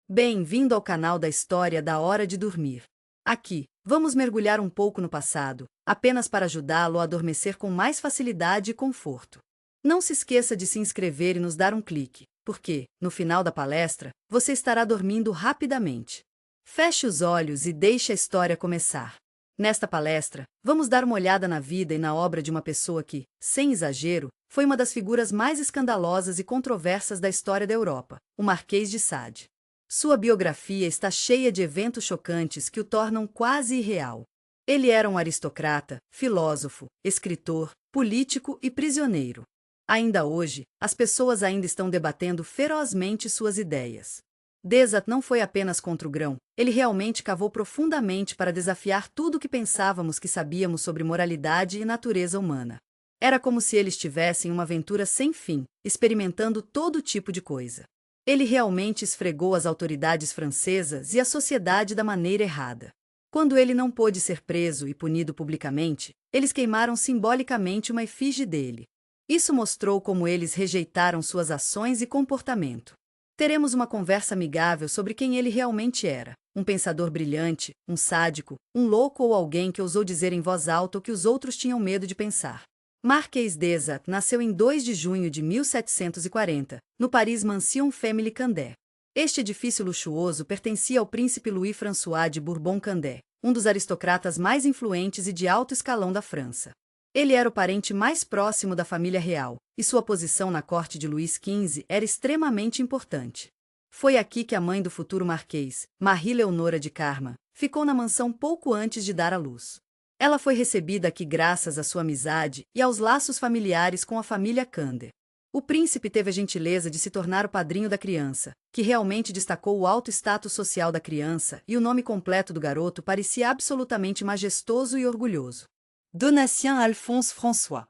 Bem-vindo ao canal da História da Hora de Dormir. Aqui, vamos mergulhar um pouco no passado, apenas para ajudá-lo a adormecer com mais facilidade e conforto. Não se esqueça de se inscrever e nos dar um clique, porque, no final da palestra, você estará dormindo rapidamente. Feche os olhos e deixe a história começar. Nesta palestra, vamos dar uma olhada na vida e na obra de uma pessoa que, sem exagero, foi uma das figuras mais escandalosas e controversas da história da Europa, o Marquês de Sade. Sua biografia está cheia de eventos chocantes que o tornam quase irreal. Ele era um aristocrata, filósofo, escritor, político e prisioneiro. Ainda hoje, as pessoas ainda estão debatendo ferozmente suas ideias. Desat não foi apenas contra o grão, ele realmente cavou profundamente para desafiar tudo o que pensávamos que sabíamos sobre moralidade e natureza humana. Era como se ele estivesse em uma aventura sem fim, experimentando todo tipo de coisa. Ele realmente esfregou as autoridades francesas e a sociedade da maneira errada. Quando ele não pôde ser preso e punido publicamente, eles queimaram simbolicamente uma efígie dele. Isso mostrou como eles rejeitaram suas ações e comportamento. Teremos uma conversa amigável sobre quem ele realmente era: um pensador brilhante, um sádico, um louco ou alguém que ousou dizer em voz alta o que os outros tinham medo de pensar. Marquês de Sade nasceu em 2 de junho de 1740, no Paris Mansion Family Condé. Este edifício luxuoso pertencia ao príncipe Louis-François de Bourbon-Condé, um dos aristocratas mais influentes e de alto escalão da França. Ele era o parente mais próximo da família real, e sua posição na corte de Luís XV era extremamente importante. Foi aqui que a mãe do futuro marquês, Marie Leonora de Carma, ficou na mansão pouco antes de dar à luz. Ela foi recebida aqui graças à sua amizade e aos laços familiares com a família Condé. O príncipe teve a gentileza de se tornar o padrinho da criança, que realmente destacou o alto status social da criança, e o nome completo do garoto parecia absolutamente majestoso e orgulhoso: Donatien Alphonse François.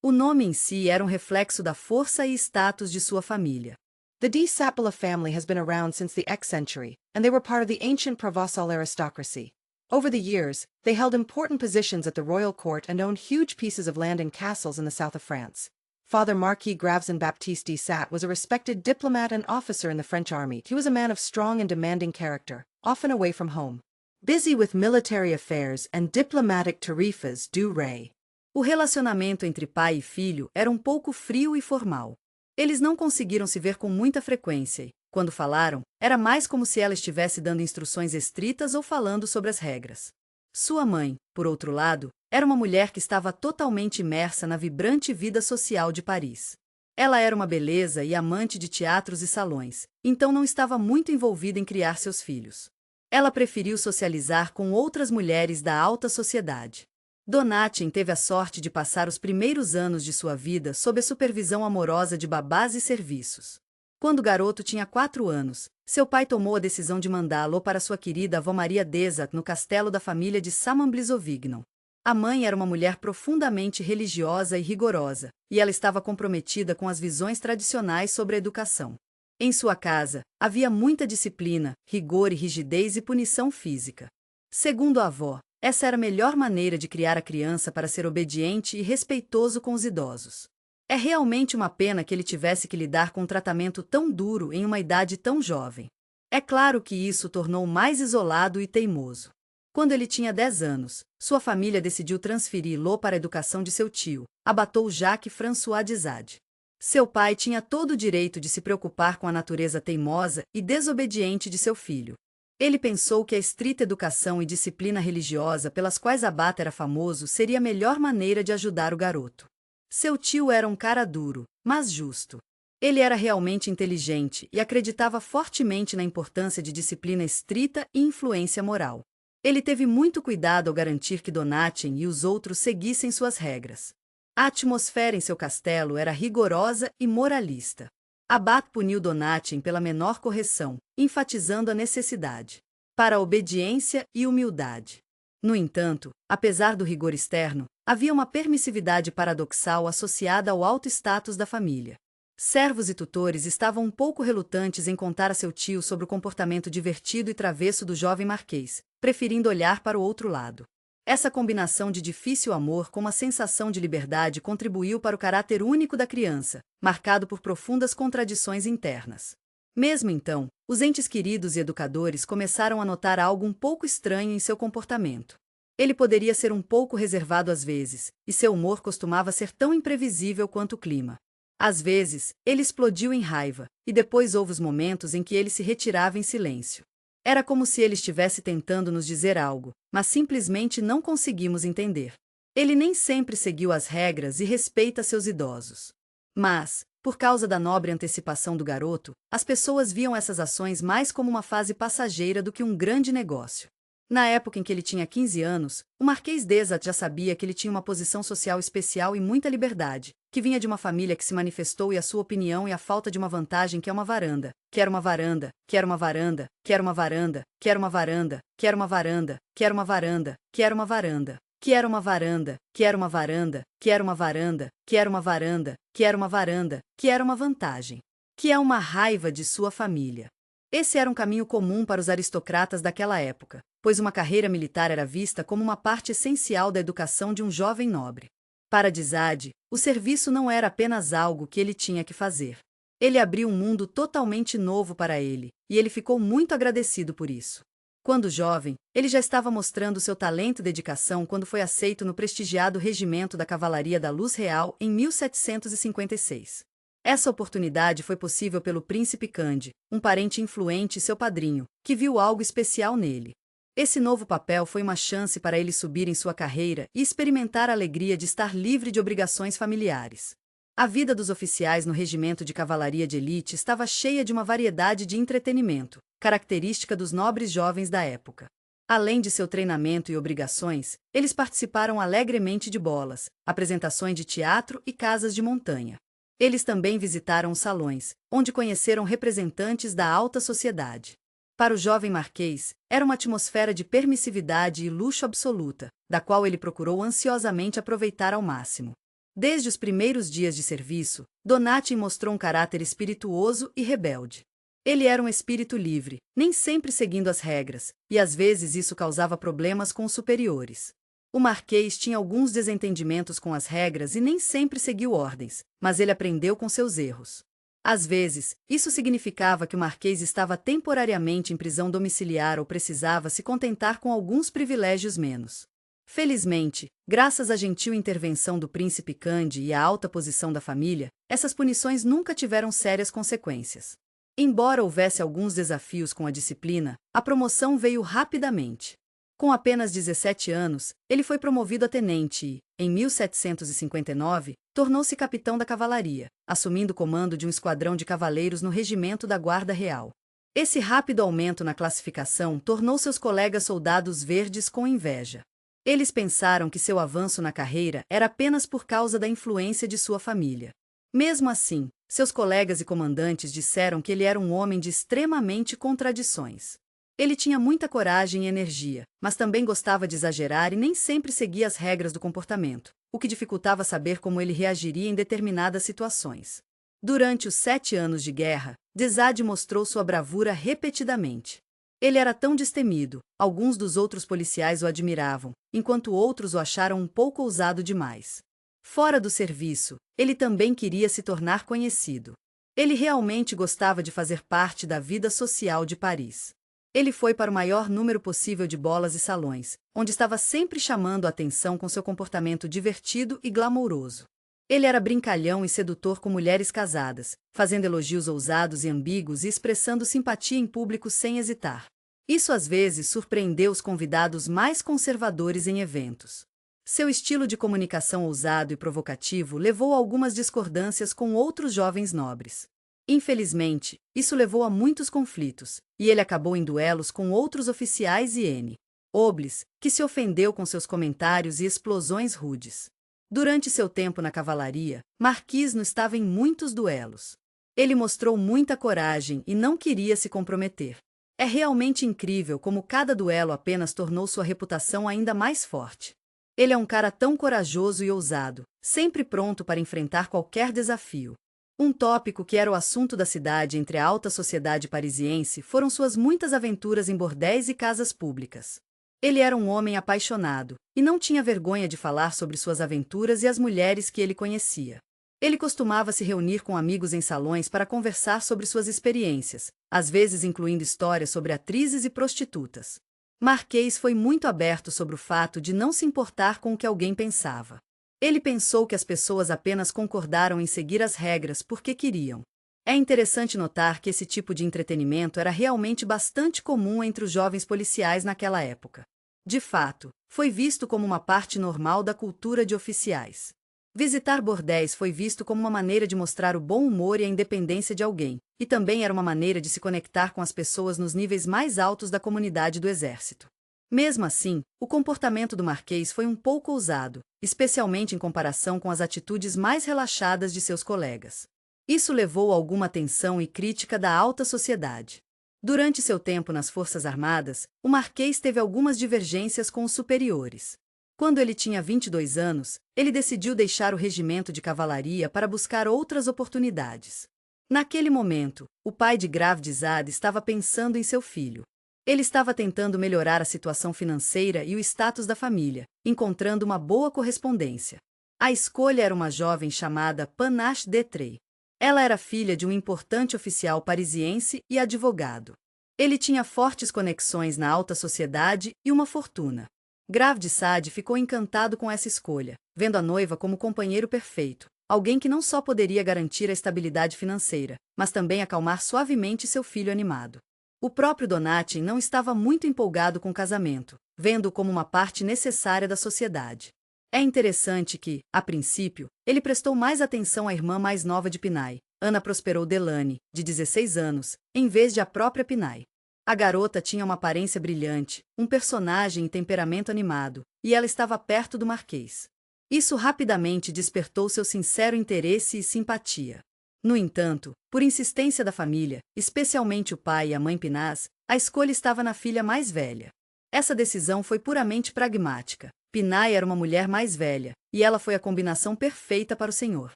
O nome em si era um reflexo da força e status de sua família. The de Sapela family has been around since the X century, and they were part of the ancient Provençal aristocracy. Over the years, they held important positions at the royal court and owned huge pieces of land and castles in the south of France. Father Marquis Gravesen Baptiste de Sade was a respected diplomat and officer in the French army. He was a man of strong and demanding character, often away from home, busy with military affairs and diplomatic tarifas du rei. O relacionamento entre pai e filho era um pouco frio e formal. Eles não conseguiram se ver com muita frequência e, quando falaram, era mais como se ela estivesse dando instruções estritas ou falando sobre as regras. Sua mãe, por outro lado, era uma mulher que estava totalmente imersa na vibrante vida social de Paris. Ela era uma beleza e amante de teatros e salões, então não estava muito envolvida em criar seus filhos. Ela preferiu socializar com outras mulheres da alta sociedade. Donatien teve a sorte de passar os primeiros anos de sua vida sob a supervisão amorosa de babás e serviços. Quando o garoto tinha 4 anos, seu pai tomou a decisão de mandá-lo para sua querida avó Maria de Sade no castelo da família de Saint-Mamblis-Auvignon. A mãe era uma mulher profundamente religiosa e rigorosa, e ela estava comprometida com as visões tradicionais sobre a educação. Em sua casa, havia muita disciplina, rigor e rigidez e punição física. Segundo a avó, essa era a melhor maneira de criar a criança para ser obediente e respeitoso com os idosos. É realmente uma pena que ele tivesse que lidar com um tratamento tão duro em uma idade tão jovem. É claro que isso o tornou mais isolado e teimoso. Quando ele tinha 10 anos, sua família decidiu transferi-lo para a educação de seu tio, abatou Jacques François de Sade. Seu pai tinha todo o direito de se preocupar com a natureza teimosa e desobediente de seu filho. Ele pensou que a estrita educação e disciplina religiosa pelas quais Abat era famoso seria a melhor maneira de ajudar o garoto. Seu tio era um cara duro, mas justo. Ele era realmente inteligente e acreditava fortemente na importância de disciplina estrita e influência moral. Ele teve muito cuidado ao garantir que Donatien e os outros seguissem suas regras. A atmosfera em seu castelo era rigorosa e moralista. Abat puniu Donatien pela menor correção, enfatizando a necessidade para a obediência e humildade. No entanto, apesar do rigor externo, havia uma permissividade paradoxal associada ao alto status da família. Servos e tutores estavam um pouco relutantes em contar a seu tio sobre o comportamento divertido e travesso do jovem marquês, preferindo olhar para o outro lado. Essa combinação de difícil amor com uma sensação de liberdade contribuiu para o caráter único da criança, marcado por profundas contradições internas. Mesmo então, os entes queridos e educadores começaram a notar algo um pouco estranho em seu comportamento. Ele poderia ser um pouco reservado às vezes, e seu humor costumava ser tão imprevisível quanto o clima. Às vezes, ele explodiu em raiva, e depois houve os momentos em que ele se retirava em silêncio. Era como se ele estivesse tentando nos dizer algo, mas simplesmente não conseguimos entender. Ele nem sempre seguiu as regras e respeita seus idosos. Mas, por causa da nobre antecipação do garoto, as pessoas viam essas ações mais como uma fase passageira do que um grande negócio. Na época em que ele tinha 15 anos, o Marquês Desat já sabia que ele tinha uma posição social especial e muita liberdade, que vinha de uma família que se manifestou e a sua opinião e a falta de uma vantagem que é uma varanda, quer uma varanda, quer uma varanda, quer uma varanda, quer uma varanda, quer uma varanda, quer uma varanda, quer uma varanda, quer uma varanda, quer uma varanda, quer uma varanda, quer uma varanda, quer uma varanda, que era uma vantagem, que é uma raiva de sua família. Esse era um caminho comum para os aristocratas daquela época, pois uma carreira militar era vista como uma parte essencial da educação de um jovem nobre. Para Desade, o serviço não era apenas algo que ele tinha que fazer. Ele abriu um mundo totalmente novo para ele, e ele ficou muito agradecido por isso. Quando jovem, ele já estava mostrando seu talento e dedicação quando foi aceito no prestigiado Regimento da Cavalaria da Luz Real em 1756. Essa oportunidade foi possível pelo príncipe Cande, um parente influente e seu padrinho, que viu algo especial nele. Esse novo papel foi uma chance para ele subir em sua carreira e experimentar a alegria de estar livre de obrigações familiares. A vida dos oficiais no regimento de cavalaria de elite estava cheia de uma variedade de entretenimento, característica dos nobres jovens da época. Além de seu treinamento e obrigações, eles participaram alegremente de bolas, apresentações de teatro e casas de montanha. Eles também visitaram os salões, onde conheceram representantes da alta sociedade. Para o jovem marquês, era uma atmosfera de permissividade e luxo absoluta, da qual ele procurou ansiosamente aproveitar ao máximo. Desde os primeiros dias de serviço, Donati mostrou um caráter espirituoso e rebelde. Ele era um espírito livre, nem sempre seguindo as regras, e às vezes isso causava problemas com os superiores. O marquês tinha alguns desentendimentos com as regras e nem sempre seguiu ordens, mas ele aprendeu com seus erros. Às vezes, isso significava que o marquês estava temporariamente em prisão domiciliar ou precisava se contentar com alguns privilégios menos. Felizmente, graças à gentil intervenção do príncipe Cande e à alta posição da família, essas punições nunca tiveram sérias consequências. Embora houvesse alguns desafios com a disciplina, a promoção veio rapidamente. Com apenas 17 anos, ele foi promovido a tenente e, em 1759, tornou-se capitão da cavalaria, assumindo o comando de um esquadrão de cavaleiros no regimento da Guarda Real. Esse rápido aumento na classificação tornou seus colegas soldados verdes com inveja. Eles pensaram que seu avanço na carreira era apenas por causa da influência de sua família. Mesmo assim, seus colegas e comandantes disseram que ele era um homem de extremamente contradições. Ele tinha muita coragem e energia, mas também gostava de exagerar e nem sempre seguia as regras do comportamento, o que dificultava saber como ele reagiria em determinadas situações. Durante os 7 anos de guerra, Desade mostrou sua bravura repetidamente. Ele era tão destemido, alguns dos outros policiais o admiravam, enquanto outros o acharam um pouco ousado demais. Fora do serviço, ele também queria se tornar conhecido. Ele realmente gostava de fazer parte da vida social de Paris. Ele foi para o maior número possível de bolas e salões, onde estava sempre chamando a atenção com seu comportamento divertido e glamouroso. Ele era brincalhão e sedutor com mulheres casadas, fazendo elogios ousados e ambíguos e expressando simpatia em público sem hesitar. Isso às vezes surpreendeu os convidados mais conservadores em eventos. Seu estilo de comunicação ousado e provocativo levou a algumas discordâncias com outros jovens nobres. Infelizmente, isso levou a muitos conflitos, e ele acabou em duelos com outros oficiais e N. Oblis, que se ofendeu com seus comentários e explosões rudes. Durante seu tempo na cavalaria, Marquis não estava em muitos duelos. Ele mostrou muita coragem e não queria se comprometer. É realmente incrível como cada duelo apenas tornou sua reputação ainda mais forte. Ele é um cara tão corajoso e ousado, sempre pronto para enfrentar qualquer desafio. Um tópico que era o assunto da cidade entre a alta sociedade parisiense foram suas muitas aventuras em bordéis e casas públicas. Ele era um homem apaixonado, e não tinha vergonha de falar sobre suas aventuras e as mulheres que ele conhecia. Ele costumava se reunir com amigos em salões para conversar sobre suas experiências, às vezes incluindo histórias sobre atrizes e prostitutas. Marquês foi muito aberto sobre o fato de não se importar com o que alguém pensava. Ele pensou que as pessoas apenas concordaram em seguir as regras porque queriam. É interessante notar que esse tipo de entretenimento era realmente bastante comum entre os jovens policiais naquela época. De fato, foi visto como uma parte normal da cultura de oficiais. Visitar bordéis foi visto como uma maneira de mostrar o bom humor e a independência de alguém, e também era uma maneira de se conectar com as pessoas nos níveis mais altos da comunidade do exército. Mesmo assim, o comportamento do Marquês foi um pouco ousado, especialmente em comparação com as atitudes mais relaxadas de seus colegas. Isso levou a alguma tensão e crítica da alta sociedade. Durante seu tempo nas Forças Armadas, o Marquês teve algumas divergências com os superiores. Quando ele tinha 22 anos, ele decidiu deixar o regimento de cavalaria para buscar outras oportunidades. Naquele momento, o pai de Gravdizade estava pensando em seu filho. Ele estava tentando melhorar a situação financeira e o status da família, encontrando uma boa correspondência. A escolha era uma jovem chamada Panache Detrey. Ela era filha de um importante oficial parisiense e advogado. Ele tinha fortes conexões na alta sociedade e uma fortuna. Gravdizade ficou encantado com essa escolha, vendo a noiva como companheiro perfeito, alguém que não só poderia garantir a estabilidade financeira, mas também acalmar suavemente seu filho animado. O próprio Donatin não estava muito empolgado com o casamento, vendo-o como uma parte necessária da sociedade. É interessante que, a princípio, ele prestou mais atenção à irmã mais nova de Pinay, Ana Prosperou Delany, de 16 anos, em vez de à própria Pinay. A garota tinha uma aparência brilhante, um personagem e temperamento animado, e ela estava perto do Marquês. Isso rapidamente despertou seu sincero interesse e simpatia. No entanto, por insistência da família, especialmente o pai e a mãe Pinaz, a escolha estava na filha mais velha. Essa decisão foi puramente pragmática. Pinay era uma mulher mais velha, e ela foi a combinação perfeita para o Sr.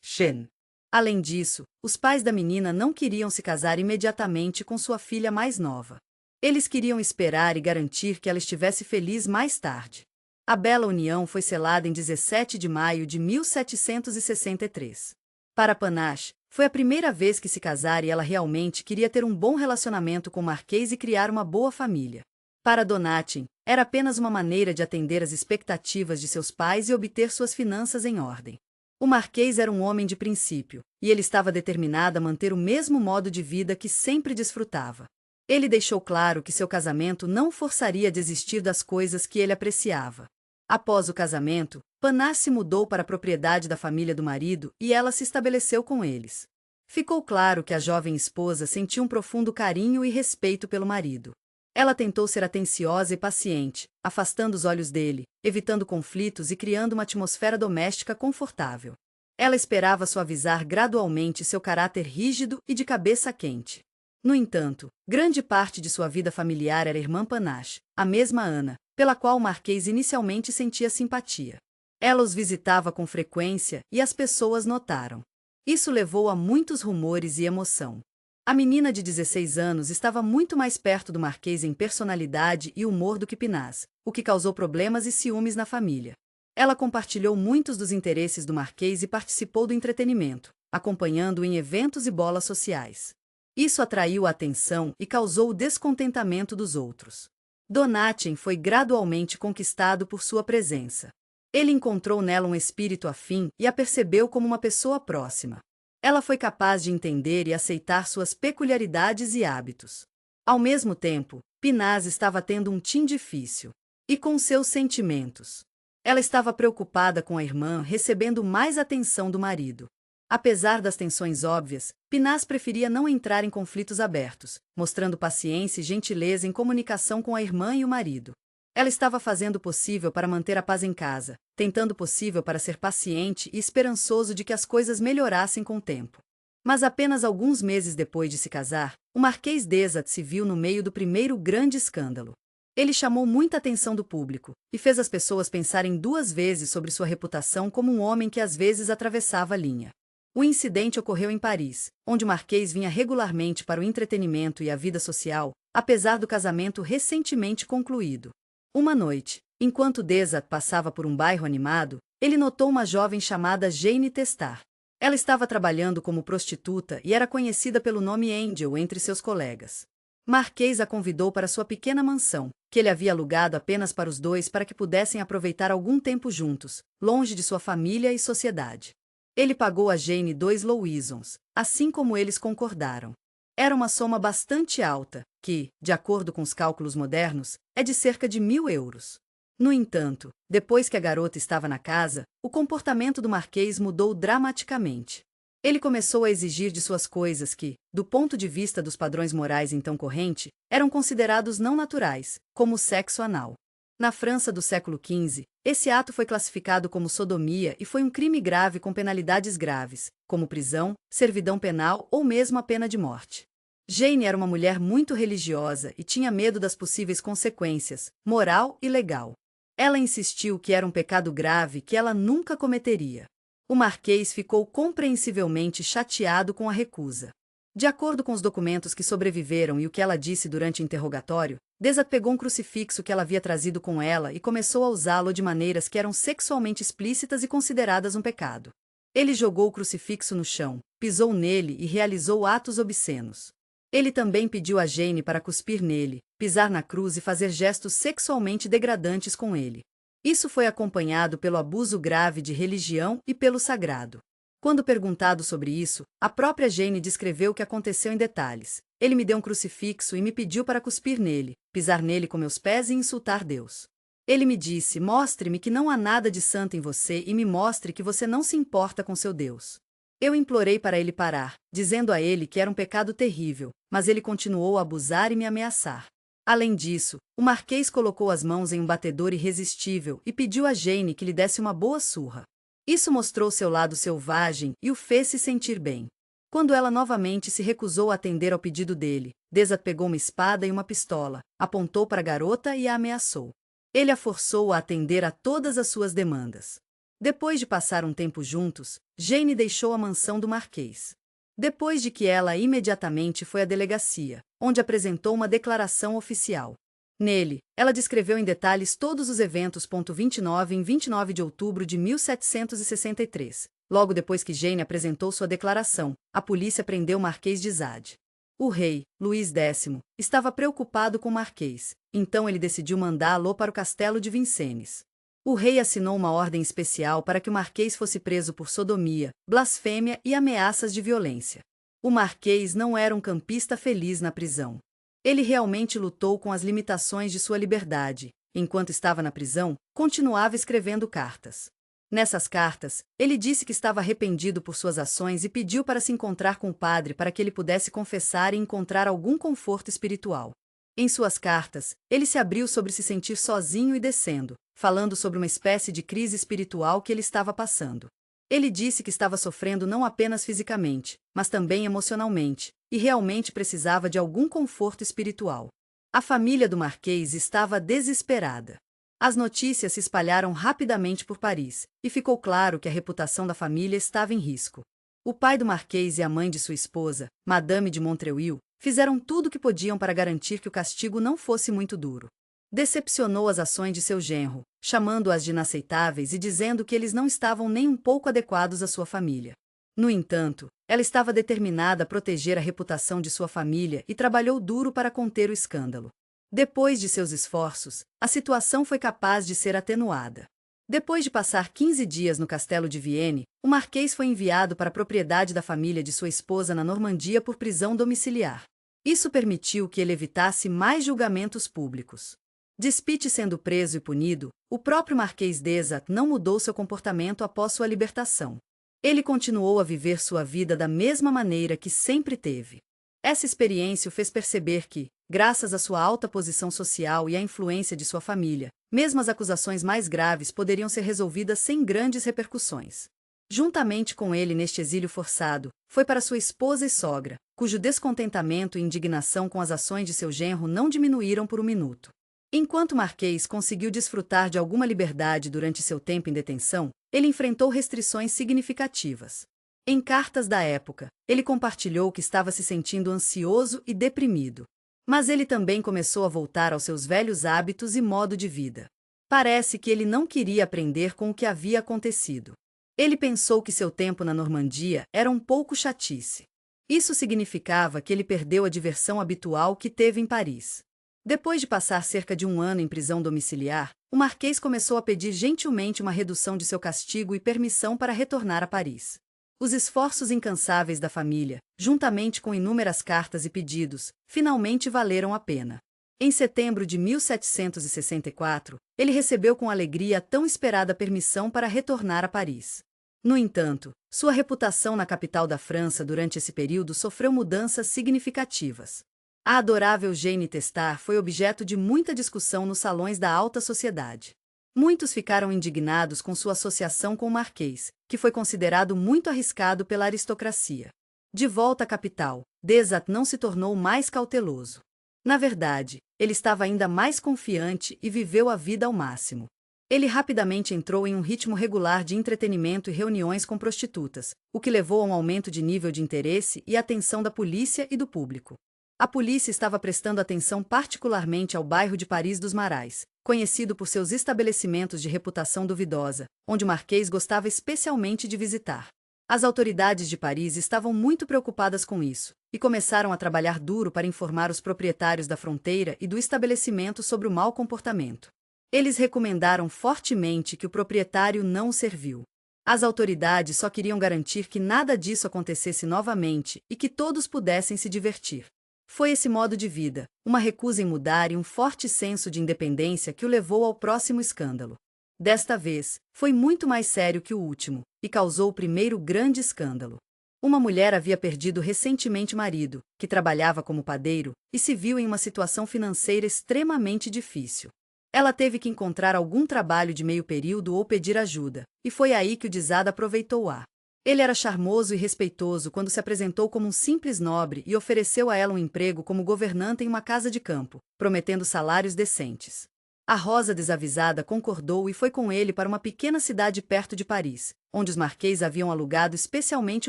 Shen. Além disso, os pais da menina não queriam se casar imediatamente com sua filha mais nova. Eles queriam esperar e garantir que ela estivesse feliz mais tarde. A bela união foi selada em 17 de maio de 1763. Para Panache, foi a primeira vez que se casara e ela realmente queria ter um bom relacionamento com o Marquês e criar uma boa família. Para Donatin, era apenas uma maneira de atender às expectativas de seus pais e obter suas finanças em ordem. O Marquês era um homem de princípio, e ele estava determinado a manter o mesmo modo de vida que sempre desfrutava. Ele deixou claro que seu casamento não o forçaria a desistir das coisas que ele apreciava. Após o casamento, Panache se mudou para a propriedade da família do marido e ela se estabeleceu com eles. Ficou claro que a jovem esposa sentia um profundo carinho e respeito pelo marido. Ela tentou ser atenciosa e paciente, afastando os olhos dele, evitando conflitos e criando uma atmosfera doméstica confortável. Ela esperava suavizar gradualmente seu caráter rígido e de cabeça quente. No entanto, grande parte de sua vida familiar era a irmã Panache, a mesma Ana, pela qual o Marquês inicialmente sentia simpatia. Ela os visitava com frequência e as pessoas notaram. Isso levou a muitos rumores e emoção. A menina de 16 anos estava muito mais perto do Marquês em personalidade e humor do que Pinaz, o que causou problemas e ciúmes na família. Ela compartilhou muitos dos interesses do Marquês e participou do entretenimento, acompanhando-o em eventos e bolas sociais. Isso atraiu a atenção e causou o descontentamento dos outros. Donatin foi gradualmente conquistado por sua presença. Ele encontrou nela um espírito afim e a percebeu como uma pessoa próxima. Ela foi capaz de entender e aceitar suas peculiaridades e hábitos. Ao mesmo tempo, Pinaz estava tendo um tim difícil. E com seus sentimentos. Ela estava preocupada com a irmã recebendo mais atenção do marido. Apesar das tensões óbvias, Pinaz preferia não entrar em conflitos abertos, mostrando paciência e gentileza em comunicação com a irmã e o marido. Ela estava fazendo o possível para manter a paz em casa, tentando o possível para ser paciente e esperançoso de que as coisas melhorassem com o tempo. Mas apenas alguns meses depois de se casar, o Marquês d'Ezat se viu no meio do primeiro grande escândalo. Ele chamou muita atenção do público e fez as pessoas pensarem duas vezes sobre sua reputação como um homem que às vezes atravessava a linha. O incidente ocorreu em Paris, onde o Marquês vinha regularmente para o entretenimento e a vida social, apesar do casamento recentemente concluído. Uma noite, enquanto d'Ezat passava por um bairro animado, ele notou uma jovem chamada Jane Testard. Ela estava trabalhando como prostituta e era conhecida pelo nome Angel entre seus colegas. Marquês a convidou para sua pequena mansão, que ele havia alugado apenas para os dois para que pudessem aproveitar algum tempo juntos, longe de sua família e sociedade. Ele pagou a Jane 2 louisons, assim como eles concordaram. Era uma soma bastante alta, que, de acordo com os cálculos modernos, é de cerca de 1.000 euros. No entanto, depois que a garota estava na casa, o comportamento do Marquês mudou dramaticamente. Ele começou a exigir de suas coisas que, do ponto de vista dos padrões morais então corrente, eram considerados não naturais, como o sexo anal. Na França do século XV, esse ato foi classificado como sodomia e foi um crime grave com penalidades graves, como prisão, servidão penal ou mesmo a pena de morte. Jane era uma mulher muito religiosa e tinha medo das possíveis consequências, moral e legal. Ela insistiu que era um pecado grave que ela nunca cometeria. O Marquês ficou compreensivelmente chateado com a recusa. De acordo com os documentos que sobreviveram e o que ela disse durante o interrogatório, Desat pegou um crucifixo que ela havia trazido com ela e começou a usá-lo de maneiras que eram sexualmente explícitas e consideradas um pecado. Ele jogou o crucifixo no chão, pisou nele e realizou atos obscenos. Ele também pediu a Jane para cuspir nele, pisar na cruz e fazer gestos sexualmente degradantes com ele. Isso foi acompanhado pelo abuso grave de religião e pelo sagrado. Quando perguntado sobre isso, a própria Jane descreveu o que aconteceu em detalhes. Ele me deu um crucifixo e me pediu para cuspir nele, pisar nele com meus pés e insultar Deus. Ele me disse: mostre-me que não há nada de santo em você e me mostre que você não se importa com seu Deus. Eu implorei para ele parar, dizendo a ele que era um pecado terrível, mas ele continuou a abusar e me ameaçar. Além disso, o Marquês colocou as mãos em um batedor irresistível e pediu a Jane que lhe desse uma boa surra. Isso mostrou seu lado selvagem e o fez se sentir bem. Quando ela novamente se recusou a atender ao pedido dele, Desat pegou uma espada e uma pistola, apontou para a garota e a ameaçou. Ele a forçou a atender a todas as suas demandas. Depois de passar um tempo juntos, Jane deixou a mansão do Marquês. Depois de que ela imediatamente foi à delegacia, onde apresentou uma declaração oficial. Nele, ela descreveu em detalhes todos os eventos. 29 Em 29 de outubro de 1763, logo depois que Jane apresentou sua declaração, a polícia prendeu o Marquês de Sade. O rei, Luís X, estava preocupado com o Marquês, então ele decidiu mandá-lo para o castelo de Vincennes. O rei assinou uma ordem especial para que o Marquês fosse preso por sodomia, blasfêmia e ameaças de violência. O Marquês não era um campista feliz na prisão. Ele realmente lutou com as limitações de sua liberdade. Enquanto estava na prisão, continuava escrevendo cartas. Nessas cartas, ele disse que estava arrependido por suas ações e pediu para se encontrar com o padre para que ele pudesse confessar e encontrar algum conforto espiritual. Em suas cartas, ele se abriu sobre se sentir sozinho e descendo, falando sobre uma espécie de crise espiritual que ele estava passando. Ele disse que estava sofrendo não apenas fisicamente, mas também emocionalmente, e realmente precisava de algum conforto espiritual. A família do Marquês estava desesperada. As notícias se espalharam rapidamente por Paris, e ficou claro que a reputação da família estava em risco. O pai do Marquês e a mãe de sua esposa, Madame de Montreuil, fizeram tudo o que podiam para garantir que o castigo não fosse muito duro. Decepcionou as ações de seu genro, chamando-as de inaceitáveis e dizendo que eles não estavam nem um pouco adequados à sua família. No entanto, ela estava determinada a proteger a reputação de sua família e trabalhou duro para conter o escândalo. Depois de seus esforços, a situação foi capaz de ser atenuada. Depois de passar 15 dias no castelo de Vienne, o Marquês foi enviado para a propriedade da família de sua esposa na Normandia por prisão domiciliar. Isso permitiu que ele evitasse mais julgamentos públicos. Despite sendo preso e punido, o próprio Marquês d'Ezat não mudou seu comportamento após sua libertação. Ele continuou a viver sua vida da mesma maneira que sempre teve. Essa experiência o fez perceber que, graças à sua alta posição social e à influência de sua família, mesmo as acusações mais graves poderiam ser resolvidas sem grandes repercussões. Juntamente com ele neste exílio forçado, foi para sua esposa e sogra, cujo descontentamento e indignação com as ações de seu genro não diminuíram por um minuto. Enquanto Marquês conseguiu desfrutar de alguma liberdade durante seu tempo em detenção, ele enfrentou restrições significativas. Em cartas da época, ele compartilhou que estava se sentindo ansioso e deprimido. Mas ele também começou a voltar aos seus velhos hábitos e modo de vida. Parece que ele não queria aprender com o que havia acontecido. Ele pensou que seu tempo na Normandia era um pouco chatice. Isso significava que ele perdeu a diversão habitual que teve em Paris. Depois de passar cerca de um ano em prisão domiciliar, o Marquês começou a pedir gentilmente uma redução de seu castigo e permissão para retornar a Paris. Os esforços incansáveis da família, juntamente com inúmeras cartas e pedidos, finalmente valeram a pena. Em setembro de 1764, ele recebeu com alegria a tão esperada permissão para retornar a Paris. No entanto, sua reputação na capital da França durante esse período sofreu mudanças significativas. A adorável Jane Testard foi objeto de muita discussão nos salões da alta sociedade. Muitos ficaram indignados com sua associação com o Marquês, que foi considerado muito arriscado pela aristocracia. De volta à capital, Desat não se tornou mais cauteloso. Na verdade, ele estava ainda mais confiante e viveu a vida ao máximo. Ele rapidamente entrou em um ritmo regular de entretenimento e reuniões com prostitutas, o que levou a um aumento de nível de interesse e atenção da polícia e do público. A polícia estava prestando atenção particularmente ao bairro de Paris dos Marais, conhecido por seus estabelecimentos de reputação duvidosa, onde o Marquês gostava especialmente de visitar. As autoridades de Paris estavam muito preocupadas com isso, e começaram a trabalhar duro para informar os proprietários da fronteira e do estabelecimento sobre o mau comportamento. Eles recomendaram fortemente que o proprietário não o serviu. As autoridades só queriam garantir que nada disso acontecesse novamente e que todos pudessem se divertir. Foi esse modo de vida, uma recusa em mudar e um forte senso de independência que o levou ao próximo escândalo. Desta vez, foi muito mais sério que o último, e causou o primeiro grande escândalo. Uma mulher havia perdido recentemente o marido, que trabalhava como padeiro, e se viu em uma situação financeira extremamente difícil. Ela teve que encontrar algum trabalho de meio período ou pedir ajuda, e foi aí que o Desat aproveitou-a. Ele era charmoso e respeitoso quando se apresentou como um simples nobre e ofereceu a ela um emprego como governanta em uma casa de campo, prometendo salários decentes. A Rosa desavisada concordou e foi com ele para uma pequena cidade perto de Paris, onde os Marquês haviam alugado especialmente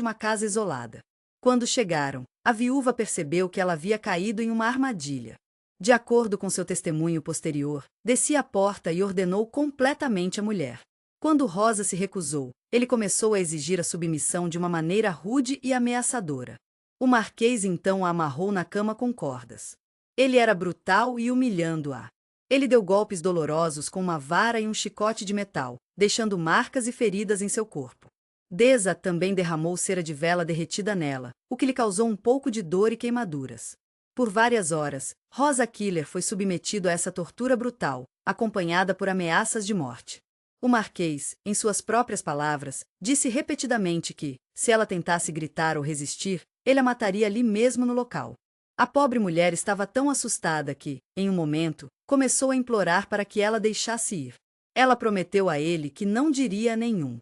uma casa isolada. Quando chegaram, a viúva percebeu que ela havia caído em uma armadilha. De acordo com seu testemunho posterior, descia a porta e ordenou completamente a mulher. Quando Rosa se recusou, ele começou a exigir a submissão de uma maneira rude e ameaçadora. O Marquês então a amarrou na cama com cordas. Ele era brutal e humilhando-a. Ele deu golpes dolorosos com uma vara e um chicote de metal, deixando marcas e feridas em seu corpo. Desat também derramou cera de vela derretida nela, o que lhe causou um pouco de dor e queimaduras. Por várias horas, Rosa Killer foi submetido a essa tortura brutal, acompanhada por ameaças de morte. O Marquês, em suas próprias palavras, disse repetidamente que, se ela tentasse gritar ou resistir, ele a mataria ali mesmo no local. A pobre mulher estava tão assustada que, em um momento, começou a implorar para que ela deixasse ir. Ela prometeu a ele que não diria a nenhum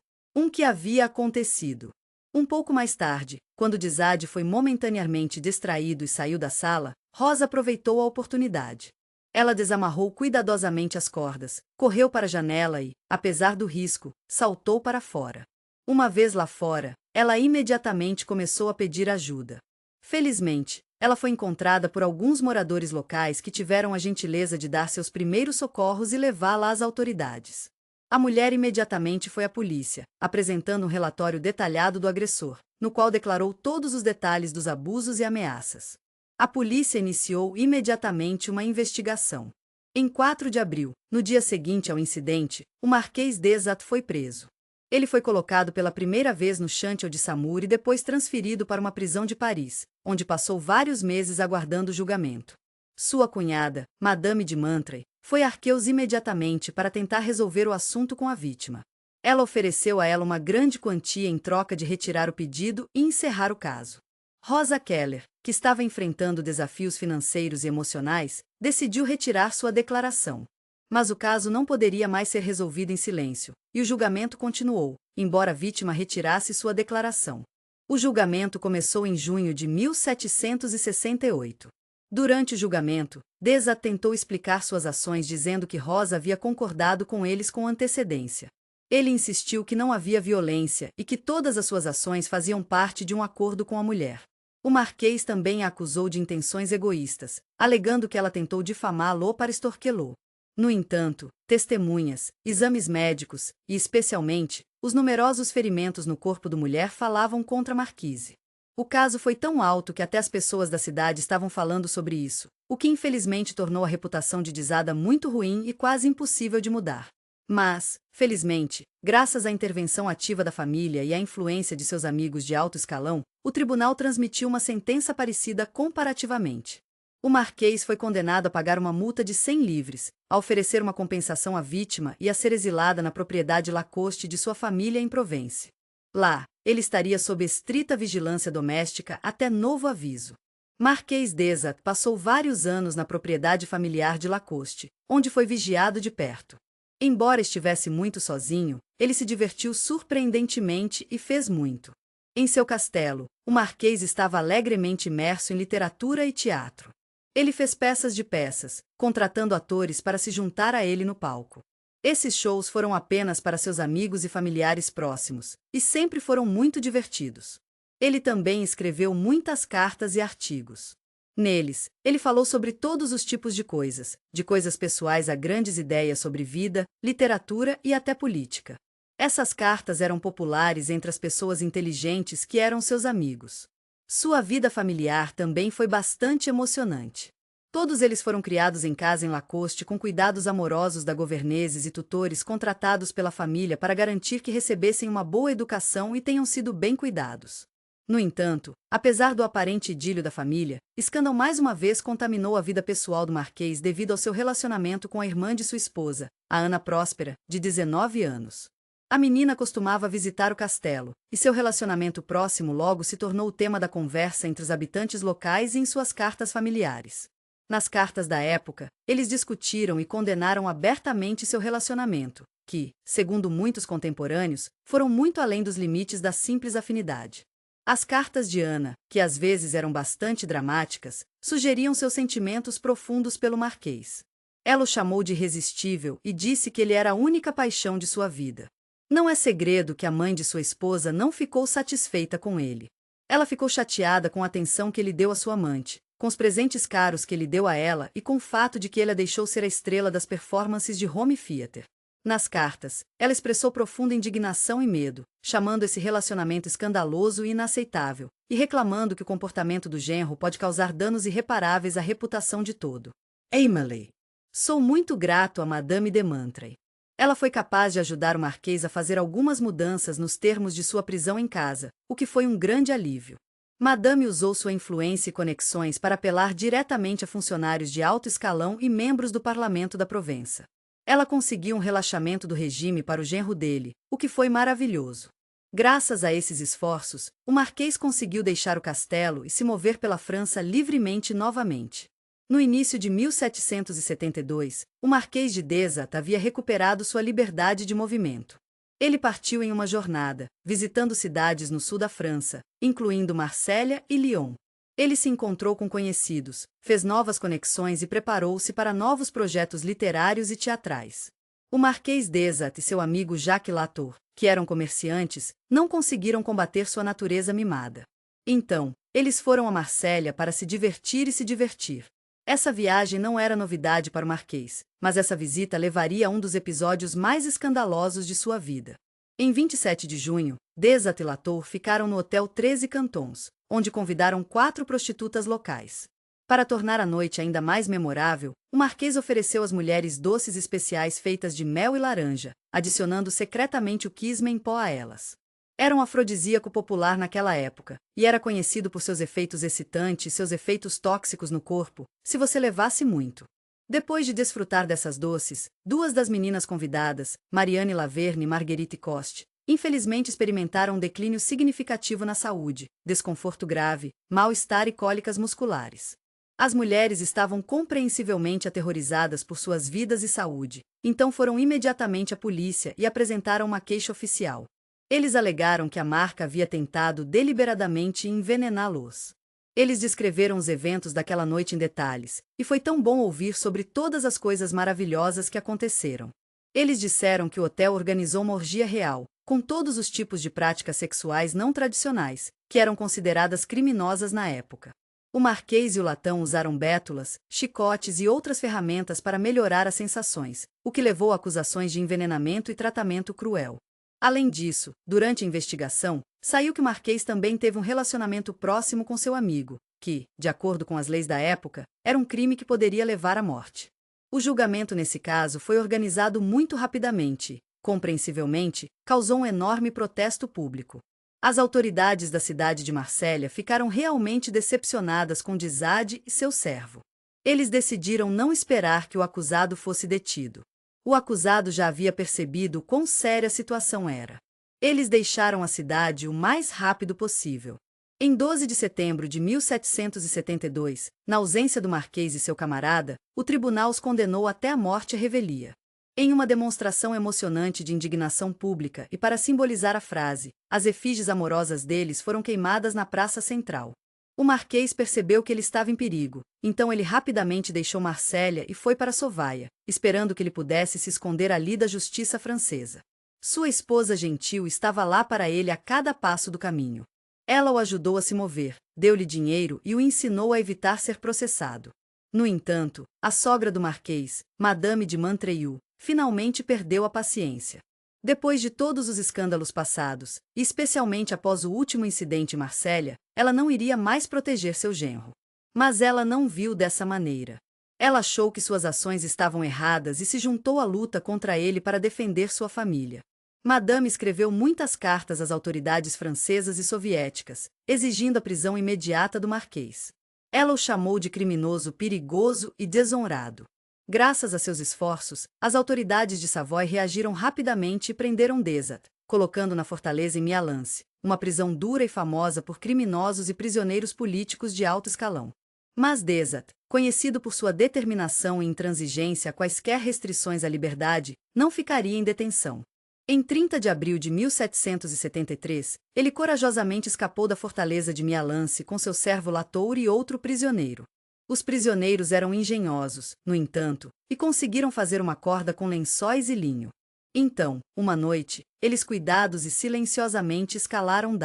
que havia acontecido. Um pouco mais tarde, quando Desat foi momentaneamente distraído e saiu da sala, Rosa aproveitou a oportunidade. Ela desamarrou cuidadosamente as cordas, correu para a janela e, apesar do risco, saltou para fora. Uma vez lá fora, ela imediatamente começou a pedir ajuda. Felizmente, ela foi encontrada por alguns moradores locais que tiveram a gentileza de dar seus primeiros socorros e levá-la às autoridades. A mulher imediatamente foi à polícia, apresentando um relatório detalhado do agressor, no qual declarou todos os detalhes dos abusos e ameaças. A polícia iniciou imediatamente uma investigação. Em 4 de abril, no dia seguinte ao incidente, o Marquês Desat foi preso. Ele foi colocado pela primeira vez no Chantier de Saumur e depois transferido para uma prisão de Paris, onde passou vários meses aguardando o julgamento. Sua cunhada, Madame de Montreuil, foi a Arqueus imediatamente para tentar resolver o assunto com a vítima. Ela ofereceu a ela uma grande quantia em troca de retirar o pedido e encerrar o caso. Rosa Keller, que estava enfrentando desafios financeiros e emocionais, decidiu retirar sua declaração. Mas o caso não poderia mais ser resolvido em silêncio, e o julgamento continuou, embora a vítima retirasse sua declaração. O julgamento começou em junho de 1768. Durante o julgamento, Desat tentou explicar suas ações dizendo que Rosa havia concordado com eles com antecedência. Ele insistiu que não havia violência e que todas as suas ações faziam parte de um acordo com a mulher. O Marquês também a acusou de intenções egoístas, alegando que ela tentou difamá-lo para extorquê-lo. No entanto, testemunhas, exames médicos e, especialmente, os numerosos ferimentos no corpo da mulher falavam contra Marquise. O caso foi tão alto que até as pessoas da cidade estavam falando sobre isso, o que infelizmente tornou a reputação de Dizada muito ruim e quase impossível de mudar. Mas, felizmente, graças à intervenção ativa da família e à influência de seus amigos de alto escalão, o tribunal transmitiu uma sentença parecida comparativamente. O Marquês foi condenado a pagar uma multa de 100 livres, a oferecer uma compensação à vítima e a ser exilada na propriedade Lacoste de sua família em Provence. Lá, ele estaria sob estrita vigilância doméstica até novo aviso. Marquês Desat passou vários anos na propriedade familiar de Lacoste, onde foi vigiado de perto. Embora estivesse muito sozinho, ele se divertiu surpreendentemente e fez muito. Em seu castelo, o Marquês estava alegremente imerso em literatura e teatro. Ele fez peças de peças, contratando atores para se juntar a ele no palco. Esses shows foram apenas para seus amigos e familiares próximos, e sempre foram muito divertidos. Ele também escreveu muitas cartas e artigos. Neles, ele falou sobre todos os tipos de coisas pessoais a grandes ideias sobre vida, literatura e até política. Essas cartas eram populares entre as pessoas inteligentes que eram seus amigos. Sua vida familiar também foi bastante emocionante. Todos eles foram criados em casa em Lacoste com cuidados amorosos da governeses e tutores contratados pela família para garantir que recebessem uma boa educação e tenham sido bem cuidados. No entanto, apesar do aparente idílio da família, Scandal mais uma vez contaminou a vida pessoal do Marquês devido ao seu relacionamento com a irmã de sua esposa, a Ana Próspera, de 19 anos. A menina costumava visitar o castelo, e seu relacionamento próximo logo se tornou o tema da conversa entre os habitantes locais e em suas cartas familiares. Nas cartas da época, eles discutiram e condenaram abertamente seu relacionamento, que, segundo muitos contemporâneos, foram muito além dos limites da simples afinidade. As cartas de Ana, que às vezes eram bastante dramáticas, sugeriam seus sentimentos profundos pelo Marquês. Ela o chamou de irresistível e disse que ele era a única paixão de sua vida. Não é segredo que a mãe de sua esposa não ficou satisfeita com ele. Ela ficou chateada com a atenção que ele deu à sua amante, com os presentes caros que ele deu a ela e com o fato de que ele a deixou ser a estrela das performances de home theater. Nas cartas, ela expressou profunda indignação e medo, chamando esse relacionamento escandaloso e inaceitável, e reclamando que o comportamento do genro pode causar danos irreparáveis à reputação de todo. Emily. Sou muito grato a Madame de Mantray. Ela foi capaz de ajudar o Marquês a fazer algumas mudanças nos termos de sua prisão em casa, o que foi um grande alívio. Madame usou sua influência e conexões para apelar diretamente a funcionários de alto escalão e membros do parlamento da Provença. Ela conseguiu um relaxamento do regime para o genro dele, o que foi maravilhoso. Graças a esses esforços, o Marquês conseguiu deixar o castelo e se mover pela França livremente novamente. No início de 1772, o Marquês de Desat havia recuperado sua liberdade de movimento. Ele partiu em uma jornada, visitando cidades no sul da França, incluindo Marsella e Lyon. Ele se encontrou com conhecidos, fez novas conexões e preparou-se para novos projetos literários e teatrais. O Marquês Desat e seu amigo Jacques Latour, que eram comerciantes, não conseguiram combater sua natureza mimada. Então, eles foram a Marsella para se divertir e se divertir. Essa viagem não era novidade para o Marquês, mas essa visita levaria a um dos episódios mais escandalosos de sua vida. Em 27 de junho, Desat e Latour ficaram no Hotel 13 Cantons, onde convidaram 4 prostitutas locais. Para tornar a noite ainda mais memorável, o Marquês ofereceu às mulheres doces especiais feitas de mel e laranja, adicionando secretamente o quisme em pó a elas. Era um afrodisíaco popular naquela época, e era conhecido por seus efeitos excitantes e seus efeitos tóxicos no corpo, se você levasse muito. Depois de desfrutar dessas doces, 2 das meninas convidadas, Marianne Laverne e Marguerite Coste, infelizmente experimentaram um declínio significativo na saúde, desconforto grave, mal-estar e cólicas musculares. As mulheres estavam compreensivelmente aterrorizadas por suas vidas e saúde, então foram imediatamente à polícia e apresentaram uma queixa oficial. Eles alegaram que a marca havia tentado deliberadamente envenená-los. Eles descreveram os eventos daquela noite em detalhes, e foi tão bom ouvir sobre todas as coisas maravilhosas que aconteceram. Eles disseram que o hotel organizou uma orgia real, com todos os tipos de práticas sexuais não tradicionais, que eram consideradas criminosas na época. O Marquês e o latão usaram bétulas, chicotes e outras ferramentas para melhorar as sensações, o que levou a acusações de envenenamento e tratamento cruel. Além disso, durante a investigação, saiu que o Marquês também teve um relacionamento próximo com seu amigo, que, de acordo com as leis da época, era um crime que poderia levar à morte. O julgamento nesse caso foi organizado muito rapidamente e, compreensivelmente, causou um enorme protesto público. As autoridades da cidade de Marsella ficaram realmente decepcionadas com Dizade e seu servo. Eles decidiram não esperar que o acusado fosse detido. O acusado já havia percebido quão séria a situação era. Eles deixaram a cidade o mais rápido possível. Em 12 de setembro de 1772, na ausência do Marquês e seu camarada, o tribunal os condenou até a morte à revelia. Em uma demonstração emocionante de indignação pública e para simbolizar a frase, as efígies amorosas deles foram queimadas na praça central. O Marquês percebeu que ele estava em perigo, então ele rapidamente deixou Marsella e foi para Sovaia, esperando que ele pudesse se esconder ali da justiça francesa. Sua esposa gentil estava lá para ele a cada passo do caminho. Ela o ajudou a se mover, deu-lhe dinheiro e o ensinou a evitar ser processado. No entanto, a sogra do Marquês, Madame de Montreuil, finalmente perdeu a paciência. Depois de todos os escândalos passados, e especialmente após o último incidente em Marsella, ela não iria mais proteger seu genro. Mas ela não viu dessa maneira. Ela achou que suas ações estavam erradas e se juntou à luta contra ele para defender sua família. Madame escreveu muitas cartas às autoridades francesas e soviéticas, exigindo a prisão imediata do Marquês. Ela o chamou de criminoso perigoso e desonrado. Graças a seus esforços, as autoridades de Savoy reagiram rapidamente e prenderam Desat, colocando na fortaleza em Mialance, uma prisão dura e famosa por criminosos e prisioneiros políticos de alto escalão. Mas Desat, conhecido por sua determinação e intransigência a quaisquer restrições à liberdade, não ficaria em detenção. Em 30 de abril de 1773, ele corajosamente escapou da fortaleza de Mialance com seu servo Latour e outro prisioneiro. Os prisioneiros eram engenhosos, no entanto, e conseguiram fazer uma corda com lençóis e linho. Então, uma noite, eles cuidados e silenciosamente escalaram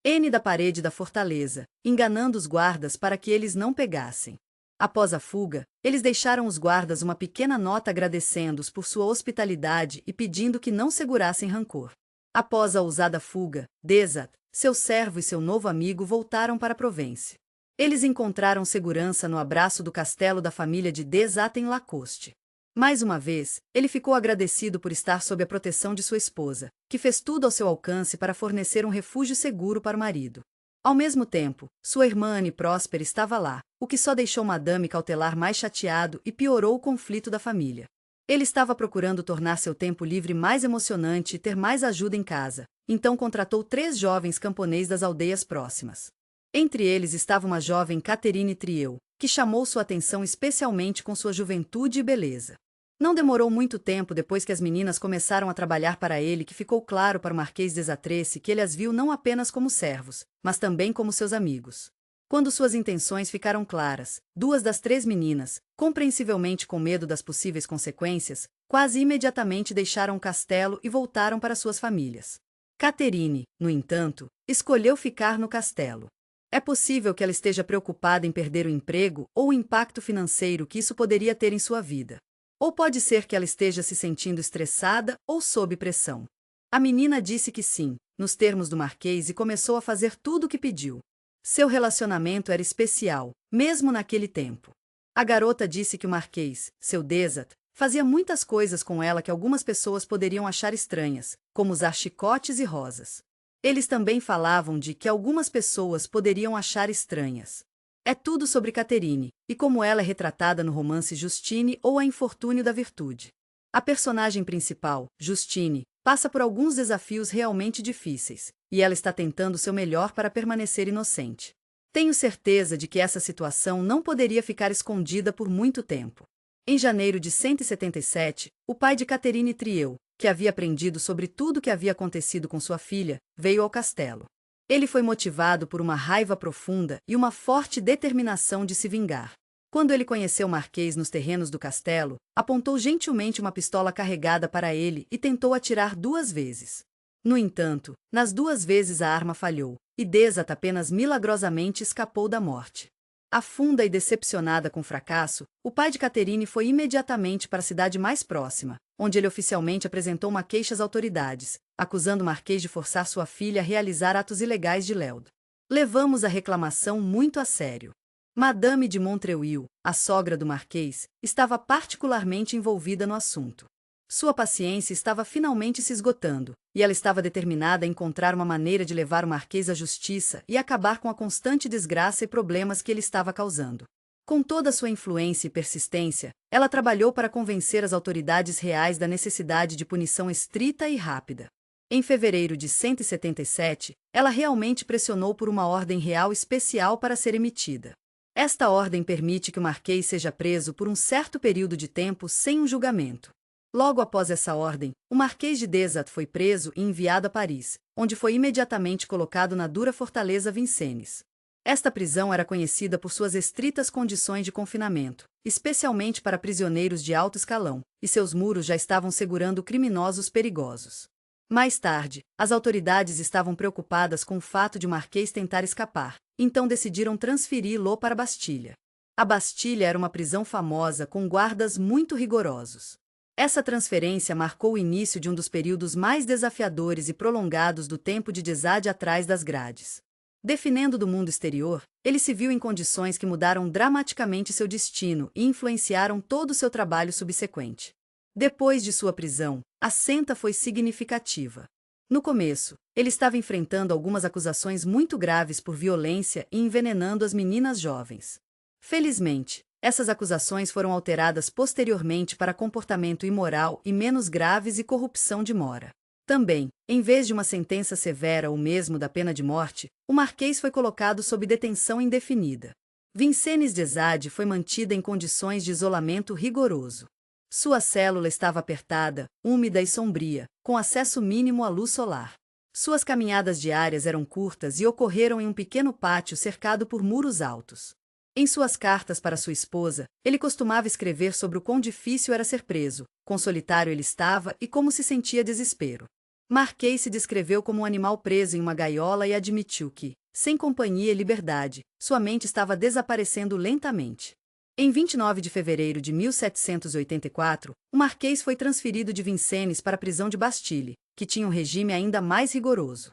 N da parede da fortaleza, enganando os guardas para que eles não pegassem. Após a fuga, eles deixaram os guardas uma pequena nota agradecendo-os por sua hospitalidade e pedindo que não segurassem rancor. Após a ousada fuga, Desat, seu servo e seu novo amigo voltaram para Provence. Eles encontraram segurança no abraço do castelo da família de Desat em Lacoste. Mais uma vez, ele ficou agradecido por estar sob a proteção de sua esposa, que fez tudo ao seu alcance para fornecer um refúgio seguro para o marido. Ao mesmo tempo, sua irmã Anne Prosper estava lá, o que só deixou Madame Cautelar mais chateado e piorou o conflito da família. Ele estava procurando tornar seu tempo livre mais emocionante e ter mais ajuda em casa, então contratou 3 jovens camponês das aldeias próximas. Entre eles estava uma jovem Catherine Trieu, que chamou sua atenção especialmente com sua juventude e beleza. Não demorou muito tempo depois que as meninas começaram a trabalhar para ele que ficou claro para o Marquês de Desatrece que ele as viu não apenas como servos, mas também como seus amigos. Quando suas intenções ficaram claras, 2 das 3 meninas, compreensivelmente com medo das possíveis consequências, quase imediatamente deixaram o castelo e voltaram para suas famílias. Catherine, no entanto, escolheu ficar no castelo. É possível que ela esteja preocupada em perder o emprego ou o impacto financeiro que isso poderia ter em sua vida. Ou pode ser que ela esteja se sentindo estressada ou sob pressão. A menina disse que sim, nos termos do Marquês, e começou a fazer tudo o que pediu. Seu relacionamento era especial, mesmo naquele tempo. A garota disse que o Marquês, seu Desat, fazia muitas coisas com ela que algumas pessoas poderiam achar estranhas, como usar chicotes e rosas. Eles também falavam de que algumas pessoas poderiam achar estranhas. É tudo sobre Catherine, e como ela é retratada no romance Justine ou A Infortúnio da Virtude. A personagem principal, Justine, passa por alguns desafios realmente difíceis, e ela está tentando seu melhor para permanecer inocente. Tenho certeza de que essa situação não poderia ficar escondida por muito tempo. Em janeiro de 177, o pai de Catherine Trieu, que havia aprendido sobre tudo o que havia acontecido com sua filha, veio ao castelo. Ele foi motivado por uma raiva profunda e uma forte determinação de se vingar. Quando ele conheceu o Marquês nos terrenos do castelo, apontou gentilmente uma pistola carregada para ele e tentou atirar 2 vezes. No entanto, nas 2 vezes a arma falhou, e Desat apenas milagrosamente escapou da morte. Afunda e decepcionada com o fracasso, o pai de Catherine foi imediatamente para a cidade mais próxima, onde ele oficialmente apresentou uma queixa às autoridades, acusando o marquês de forçar sua filha a realizar atos ilegais de Leod. Levamos a reclamação muito a sério. Madame de Montreuil, a sogra do marquês, estava particularmente envolvida no assunto. Sua paciência estava finalmente se esgotando, e ela estava determinada a encontrar uma maneira de levar o marquês à justiça e acabar com a constante desgraça e problemas que ele estava causando. Com toda a sua influência e persistência, ela trabalhou para convencer as autoridades reais da necessidade de punição estrita e rápida. Em fevereiro de 177, ela realmente pressionou por uma ordem real especial para ser emitida. Esta ordem permite que o marquês seja preso por um certo período de tempo sem um julgamento. Logo após essa ordem, o Marquês de Desat foi preso e enviado a Paris, onde foi imediatamente colocado na dura fortaleza Vincennes. Esta prisão era conhecida por suas estritas condições de confinamento, especialmente para prisioneiros de alto escalão, e seus muros já estavam segurando criminosos perigosos. Mais tarde, as autoridades estavam preocupadas com o fato de o Marquês tentar escapar, então decidiram transferi-lo para a Bastilha. A Bastilha era uma prisão famosa com guardas muito rigorosos. Essa transferência marcou o início de um dos períodos mais desafiadores e prolongados do tempo de Desade atrás das grades. Definindo do mundo exterior, ele se viu em condições que mudaram dramaticamente seu destino e influenciaram todo o seu trabalho subsequente. Depois de sua prisão, a senta foi significativa. No começo, ele estava enfrentando algumas acusações muito graves por violência e envenenando as meninas jovens. Felizmente, essas acusações foram alteradas posteriormente para comportamento imoral e menos graves e corrupção de mora. Também, em vez de uma sentença severa ou mesmo da pena de morte, o marquês foi colocado sob detenção indefinida. Vincennes Desade foi mantida em condições de isolamento rigoroso. Sua célula estava apertada, úmida e sombria, com acesso mínimo à luz solar. Suas caminhadas diárias eram curtas e ocorreram em um pequeno pátio cercado por muros altos. Em suas cartas para sua esposa, ele costumava escrever sobre o quão difícil era ser preso, quão solitário ele estava e como se sentia desespero. Marquês se descreveu como um animal preso em uma gaiola e admitiu que, sem companhia e liberdade, sua mente estava desaparecendo lentamente. Em 29 de fevereiro de 1784, o marquês foi transferido de Vincennes para a prisão de Bastille, que tinha um regime ainda mais rigoroso.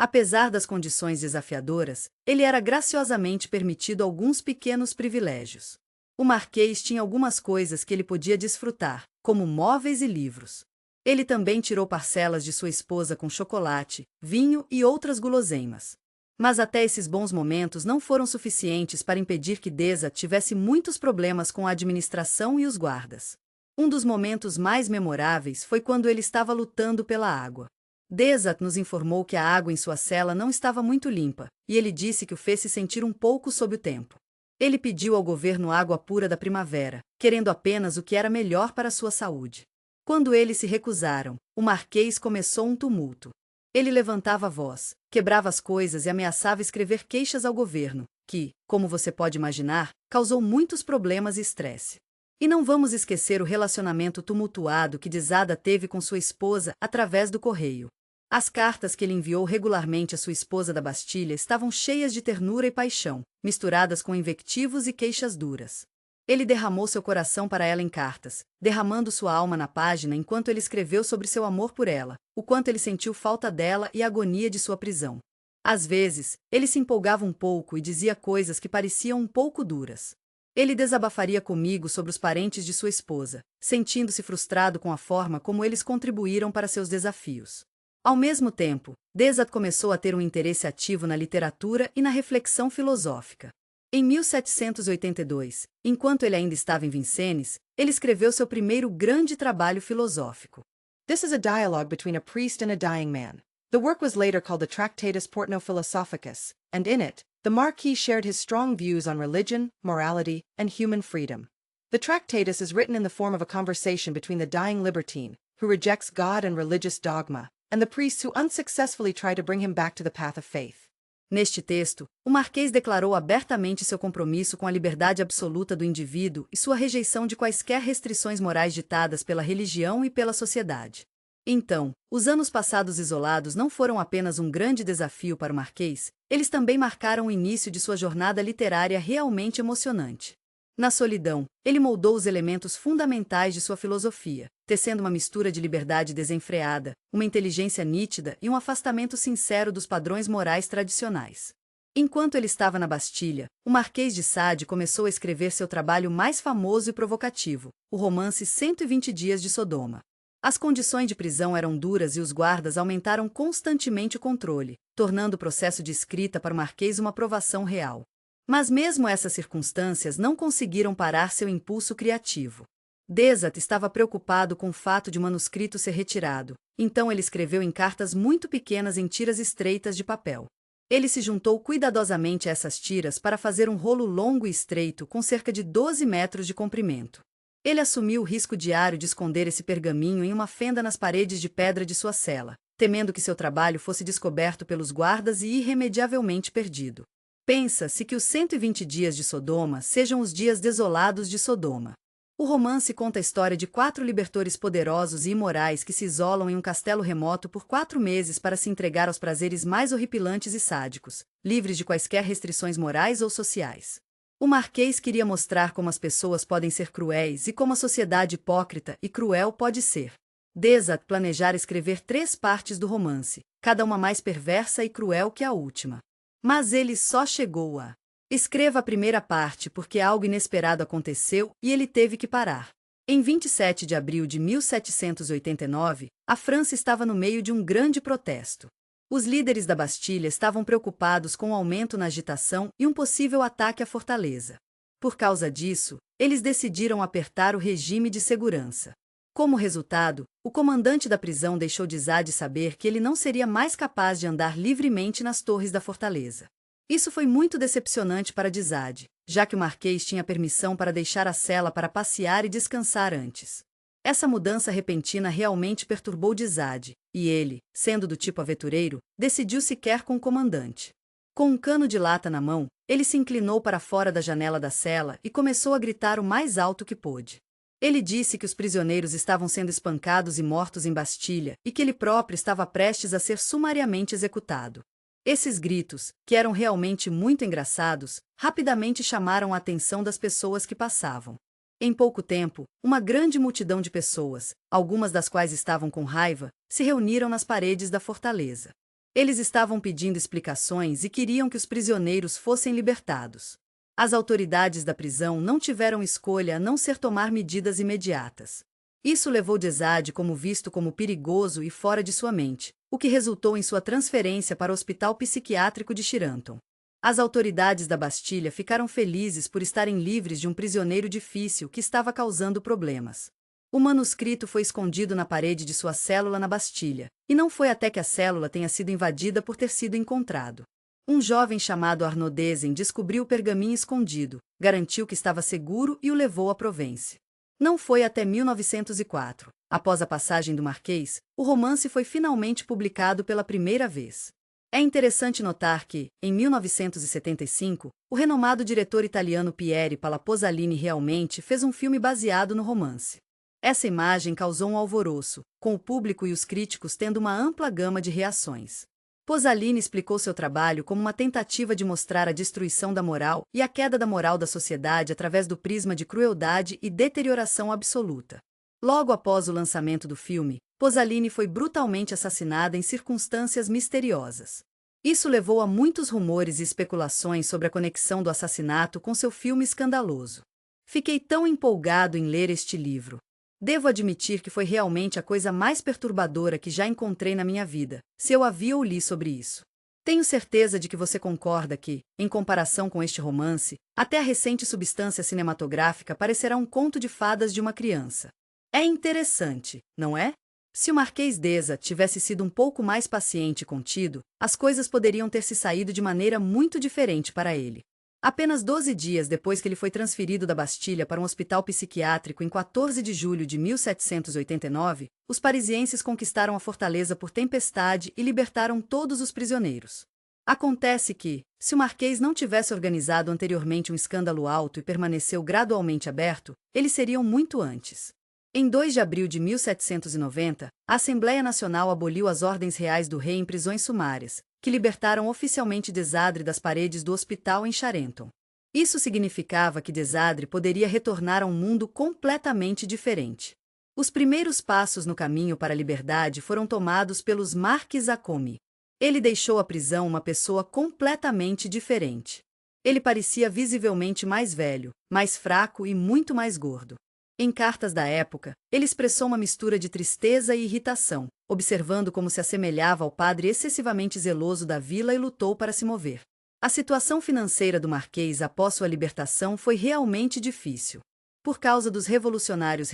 Apesar das condições desafiadoras, ele era graciosamente permitido alguns pequenos privilégios. O marquês tinha algumas coisas que ele podia desfrutar, como móveis e livros. Ele também tirou parcelas de sua esposa com chocolate, vinho e outras guloseimas. Mas até esses bons momentos não foram suficientes para impedir que Desat tivesse muitos problemas com a administração e os guardas. Um dos momentos mais memoráveis foi quando ele estava lutando pela água. Desat nos informou que a água em sua cela não estava muito limpa, e ele disse que o fez se sentir um pouco sob o tempo. Ele pediu ao governo água pura da primavera, querendo apenas o que era melhor para sua saúde. Quando eles se recusaram, o marquês começou um tumulto. Ele levantava a voz, quebrava as coisas e ameaçava escrever queixas ao governo, que, como você pode imaginar, causou muitos problemas e estresse. E não vamos esquecer o relacionamento tumultuado que Desada teve com sua esposa através do correio. As cartas que ele enviou regularmente à sua esposa da Bastilha estavam cheias de ternura e paixão, misturadas com invectivos e queixas duras. Ele derramou seu coração para ela em cartas, derramando sua alma na página enquanto ele escreveu sobre seu amor por ela, o quanto ele sentiu falta dela e a agonia de sua prisão. Às vezes, ele se empolgava um pouco e dizia coisas que pareciam um pouco duras. Ele desabafaria comigo sobre os parentes de sua esposa, sentindo-se frustrado com a forma como eles contribuíram para seus desafios. Ao mesmo tempo, Desat começou a ter um interesse ativo na literatura e na reflexão filosófica. Em 1782, enquanto ele ainda estava em Vincennes, ele escreveu seu primeiro grande trabalho filosófico. This is a dialogue between a priest and a dying man. The work was later called the Tractatus Portno Philosophicus, and in it, the Marquis shared his strong views on religion, morality, and human freedom. The Tractatus is written in the form of a conversation between the dying libertine, who rejects God and religious dogma, and the priests who unsuccessfully try to bring him back to the path of faith. Neste texto, o marquês declarou abertamente seu compromisso com a liberdade absoluta do indivíduo e sua rejeição de quaisquer restrições morais ditadas pela religião e pela sociedade. Então, os anos passados isolados não foram apenas um grande desafio para o Marquês, eles também marcaram o início de sua jornada literária realmente emocionante. Na solidão, ele moldou os elementos fundamentais de sua filosofia, tecendo uma mistura de liberdade desenfreada, uma inteligência nítida e um afastamento sincero dos padrões morais tradicionais. Enquanto ele estava na Bastilha, o Marquês de Sade começou a escrever seu trabalho mais famoso e provocativo, o romance 120 Dias de Sodoma. As condições de prisão eram duras e os guardas aumentaram constantemente o controle, tornando o processo de escrita para o Marquês uma provação real. Mas mesmo essas circunstâncias não conseguiram parar seu impulso criativo. Desat estava preocupado com o fato de o manuscrito ser retirado, então ele escreveu em cartas muito pequenas em tiras estreitas de papel. Ele se juntou cuidadosamente a essas tiras para fazer um rolo longo e estreito com cerca de 12 metros de comprimento. Ele assumiu o risco diário de esconder esse pergaminho em uma fenda nas paredes de pedra de sua cela, temendo que seu trabalho fosse descoberto pelos guardas e irremediavelmente perdido. Pensa-se que os 120 dias de Sodoma sejam os dias desolados de Sodoma. O romance conta a história de 4 libertores poderosos e imorais que se isolam em um castelo remoto por 4 meses para se entregar aos prazeres mais horripilantes e sádicos, livres de quaisquer restrições morais ou sociais. O Marquês queria mostrar como as pessoas podem ser cruéis e como a sociedade hipócrita e cruel pode ser. Desat planejara escrever 3 partes do romance, cada uma mais perversa e cruel que a última. Mas ele só chegou a escreva a primeira parte porque algo inesperado aconteceu e ele teve que parar. Em 27 de abril de 1789, a França estava no meio de um grande protesto. Os líderes da Bastilha estavam preocupados com o aumento na agitação e um possível ataque à fortaleza. Por causa disso, eles decidiram apertar o regime de segurança. Como resultado, o comandante da prisão deixou Desade saber que ele não seria mais capaz de andar livremente nas torres da fortaleza. Isso foi muito decepcionante para Desade, já que o Marquês tinha permissão para deixar a cela para passear e descansar antes. Essa mudança repentina realmente perturbou Desade, e ele, sendo do tipo aventureiro, decidiu se quer com o comandante. Com um cano de lata na mão, ele se inclinou para fora da janela da cela e começou a gritar o mais alto que pôde. Ele disse que os prisioneiros estavam sendo espancados e mortos em Bastilha e que ele próprio estava prestes a ser sumariamente executado. Esses gritos, que eram realmente muito engraçados, rapidamente chamaram a atenção das pessoas que passavam. Em pouco tempo, uma grande multidão de pessoas, algumas das quais estavam com raiva, se reuniram nas paredes da fortaleza. Eles estavam pedindo explicações e queriam que os prisioneiros fossem libertados. As autoridades da prisão não tiveram escolha a não ser tomar medidas imediatas. Isso levou Desade como visto como perigoso e fora de sua mente, o que resultou em sua transferência para o Hospital Psiquiátrico de Chiranton. As autoridades da Bastilha ficaram felizes por estarem livres de um prisioneiro difícil que estava causando problemas. O manuscrito foi escondido na parede de sua célula na Bastilha, e não foi até que a célula tenha sido invadida por ter sido encontrado. Um jovem chamado Arnaud Dezen descobriu o pergaminho escondido, garantiu que estava seguro e o levou a Provence. Não foi até 1904, após a passagem do Marquês, o romance foi finalmente publicado pela primeira vez. É interessante notar que, em 1975, o renomado diretor italiano Pieri Pallaposalini realmente fez um filme baseado no romance. Essa imagem causou um alvoroço, com o público e os críticos tendo uma ampla gama de reações. Posalini explicou seu trabalho como uma tentativa de mostrar a destruição da moral e a queda da moral da sociedade através do prisma de crueldade e deterioração absoluta. Logo após o lançamento do filme, Posalini foi brutalmente assassinada em circunstâncias misteriosas. Isso levou a muitos rumores e especulações sobre a conexão do assassinato com seu filme escandaloso. Fiquei tão empolgado em ler este livro. Devo admitir que foi realmente a coisa mais perturbadora que já encontrei na minha vida, se eu havia ou li sobre isso. Tenho certeza de que você concorda que, em comparação com este romance, até a recente substância cinematográfica parecerá um conto de fadas de uma criança. É interessante, não é? Se o Marquês Desat tivesse sido um pouco mais paciente e contido, as coisas poderiam ter se saído de maneira muito diferente para ele. Apenas 12 dias depois que ele foi transferido da Bastilha para um hospital psiquiátrico em 14 de julho de 1789, os parisienses conquistaram a fortaleza por tempestade e libertaram todos os prisioneiros. Acontece que, se o Marquês não tivesse organizado anteriormente um escândalo alto e permaneceu gradualmente aberto, eles seriam muito antes. Em 2 de abril de 1790, a Assembleia Nacional aboliu as ordens reais do rei em prisões sumárias, que libertaram oficialmente Desadre das paredes do hospital em Charenton. Isso significava que Desadre poderia retornar a um mundo completamente diferente. Os primeiros passos no caminho para a liberdade foram tomados pelos Marques Acomi. Ele deixou a prisão uma pessoa completamente diferente. Ele parecia visivelmente mais velho, mais fraco e muito mais gordo. Em cartas da época, ele expressou uma mistura de tristeza e irritação, observando como se assemelhava ao padre excessivamente zeloso da vila e lutou para se mover. A situação financeira do Marquês após sua libertação foi realmente difícil. Por causa dos revolucionários,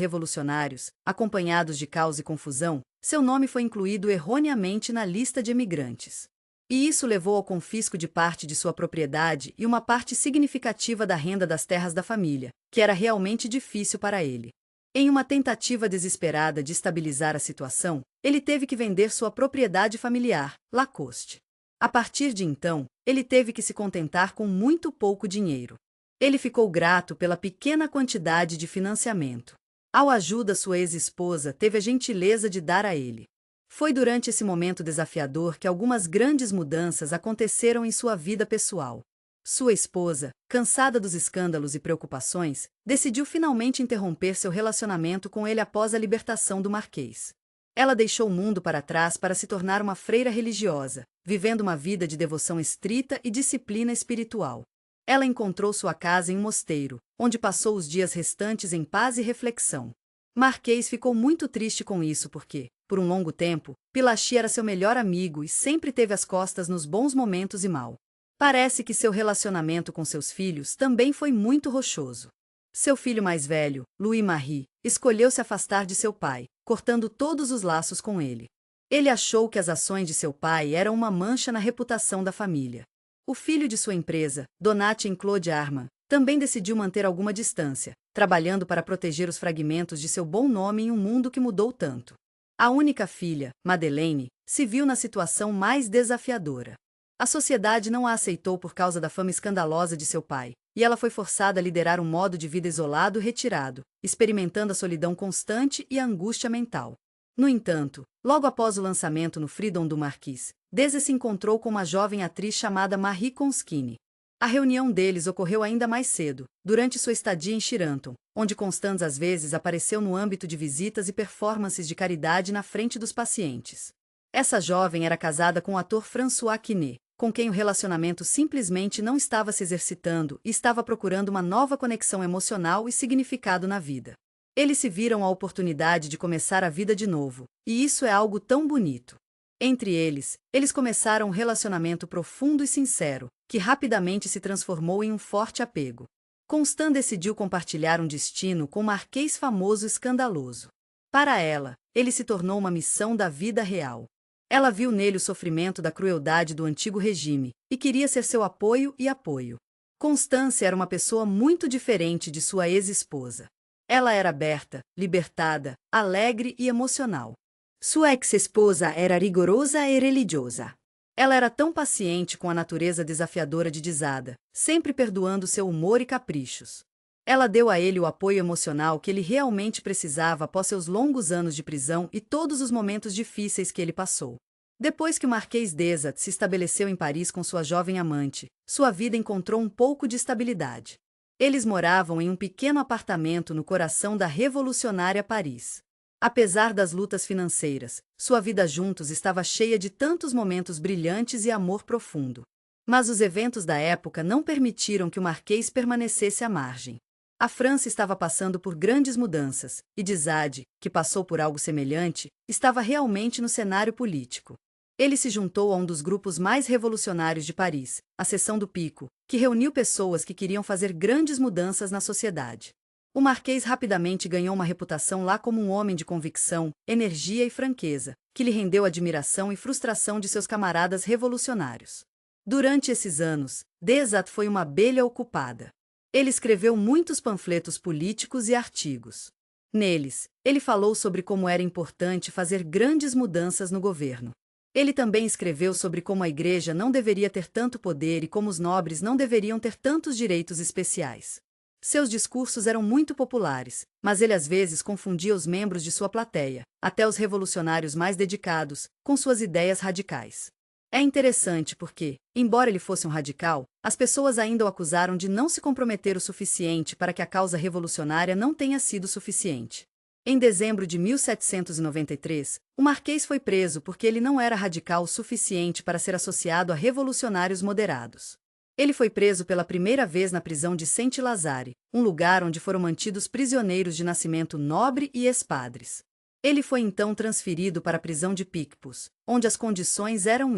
acompanhados de caos e confusão, seu nome foi incluído erroneamente na lista de emigrantes. E isso levou ao confisco de parte de sua propriedade e uma parte significativa da renda das terras da família, que era realmente difícil para ele. Em uma tentativa desesperada de estabilizar a situação, ele teve que vender sua propriedade familiar, Lacoste. A partir de então, ele teve que se contentar com muito pouco dinheiro. Ele ficou grato pela pequena quantidade de financiamento. Ao ajuda, sua ex-esposa teve a gentileza de dar a ele. Foi durante esse momento desafiador que algumas grandes mudanças aconteceram em sua vida pessoal. Sua esposa, cansada dos escândalos e preocupações, decidiu finalmente interromper seu relacionamento com ele após a libertação do Marquês. Ela deixou o mundo para trás para se tornar uma freira religiosa, vivendo uma vida de devoção estrita e disciplina espiritual. Ela encontrou sua casa em um mosteiro, onde passou os dias restantes em paz e reflexão. Marquês ficou muito triste com isso porque, por um longo tempo, Pilachi era seu melhor amigo e sempre teve as costas nos bons momentos e mal. Parece que seu relacionamento com seus filhos também foi muito rochoso. Seu filho mais velho, Louis-Marie, escolheu se afastar de seu pai, cortando todos os laços com ele. Ele achou que as ações de seu pai eram uma mancha na reputação da família. O filho de sua empresa, Donatien-Claude Armand, também decidiu manter alguma distância, trabalhando para proteger os fragmentos de seu bom nome em um mundo que mudou tanto. A única filha, Madeleine, se viu na situação mais desafiadora. A sociedade não a aceitou por causa da fama escandalosa de seu pai, e ela foi forçada a liderar um modo de vida isolado e retirado, experimentando a solidão constante e a angústia mental. No entanto, logo após o lançamento no Freedom do Marquis, Désir se encontrou com uma jovem atriz chamada Marie Conskine. A reunião deles ocorreu ainda mais cedo, durante sua estadia em Charenton, onde Constance às vezes apareceu no âmbito de visitas e performances de caridade na frente dos pacientes. Essa jovem era casada com o ator François Quinet, com quem o relacionamento simplesmente não estava se exercitando e estava procurando uma nova conexão emocional e significado na vida. Eles se viram a oportunidade de começar a vida de novo, e isso é algo tão bonito. Entre eles começaram um relacionamento profundo e sincero, que rapidamente se transformou em um forte apego. Constant decidiu compartilhar um destino com um marquês famoso e escandaloso. Para ela, ele se tornou uma missão da vida real. Ela viu nele o sofrimento da crueldade do antigo regime, e queria ser seu apoio e apoio. Constance era uma pessoa muito diferente de sua ex-esposa. Ela era aberta, libertada, alegre e emocional. Sua ex-esposa era rigorosa e religiosa. Ela era tão paciente com a natureza desafiadora de Dizada, sempre perdoando seu humor e caprichos. Ela deu a ele o apoio emocional que ele realmente precisava após seus longos anos de prisão e todos os momentos difíceis que ele passou. Depois que o Marquês d'Ezat se estabeleceu em Paris com sua jovem amante, sua vida encontrou um pouco de estabilidade. Eles moravam em um pequeno apartamento no coração da revolucionária Paris. Apesar das lutas financeiras, sua vida juntos estava cheia de tantos momentos brilhantes e amor profundo. Mas os eventos da época não permitiram que o Marquês permanecesse à margem. A França estava passando por grandes mudanças, e Dizade, que passou por algo semelhante, estava realmente no cenário político. Ele se juntou a um dos grupos mais revolucionários de Paris, a Seção do Pico, que reuniu pessoas que queriam fazer grandes mudanças na sociedade. O Marquês rapidamente ganhou uma reputação lá como um homem de convicção, energia e franqueza, que lhe rendeu admiração e frustração de seus camaradas revolucionários. Durante esses anos, Désat foi uma abelha ocupada. Ele escreveu muitos panfletos políticos e artigos. Neles, ele falou sobre como era importante fazer grandes mudanças no governo. Ele também escreveu sobre como a igreja não deveria ter tanto poder e como os nobres não deveriam ter tantos direitos especiais. Seus discursos eram muito populares, mas ele às vezes confundia os membros de sua plateia, até os revolucionários mais dedicados, com suas ideias radicais. É interessante porque, embora ele fosse um radical, as pessoas ainda o acusaram de não se comprometer o suficiente para que a causa revolucionária não tenha sido suficiente. Em dezembro de 1793, o Marquês foi preso porque ele não era radical o suficiente para ser associado a revolucionários moderados. Ele foi preso pela primeira vez na prisão de Saint-Lazare, um lugar onde foram mantidos prisioneiros de nascimento nobre e ex-padres. Ele foi então transferido para a prisão de Picpus, onde as condições eram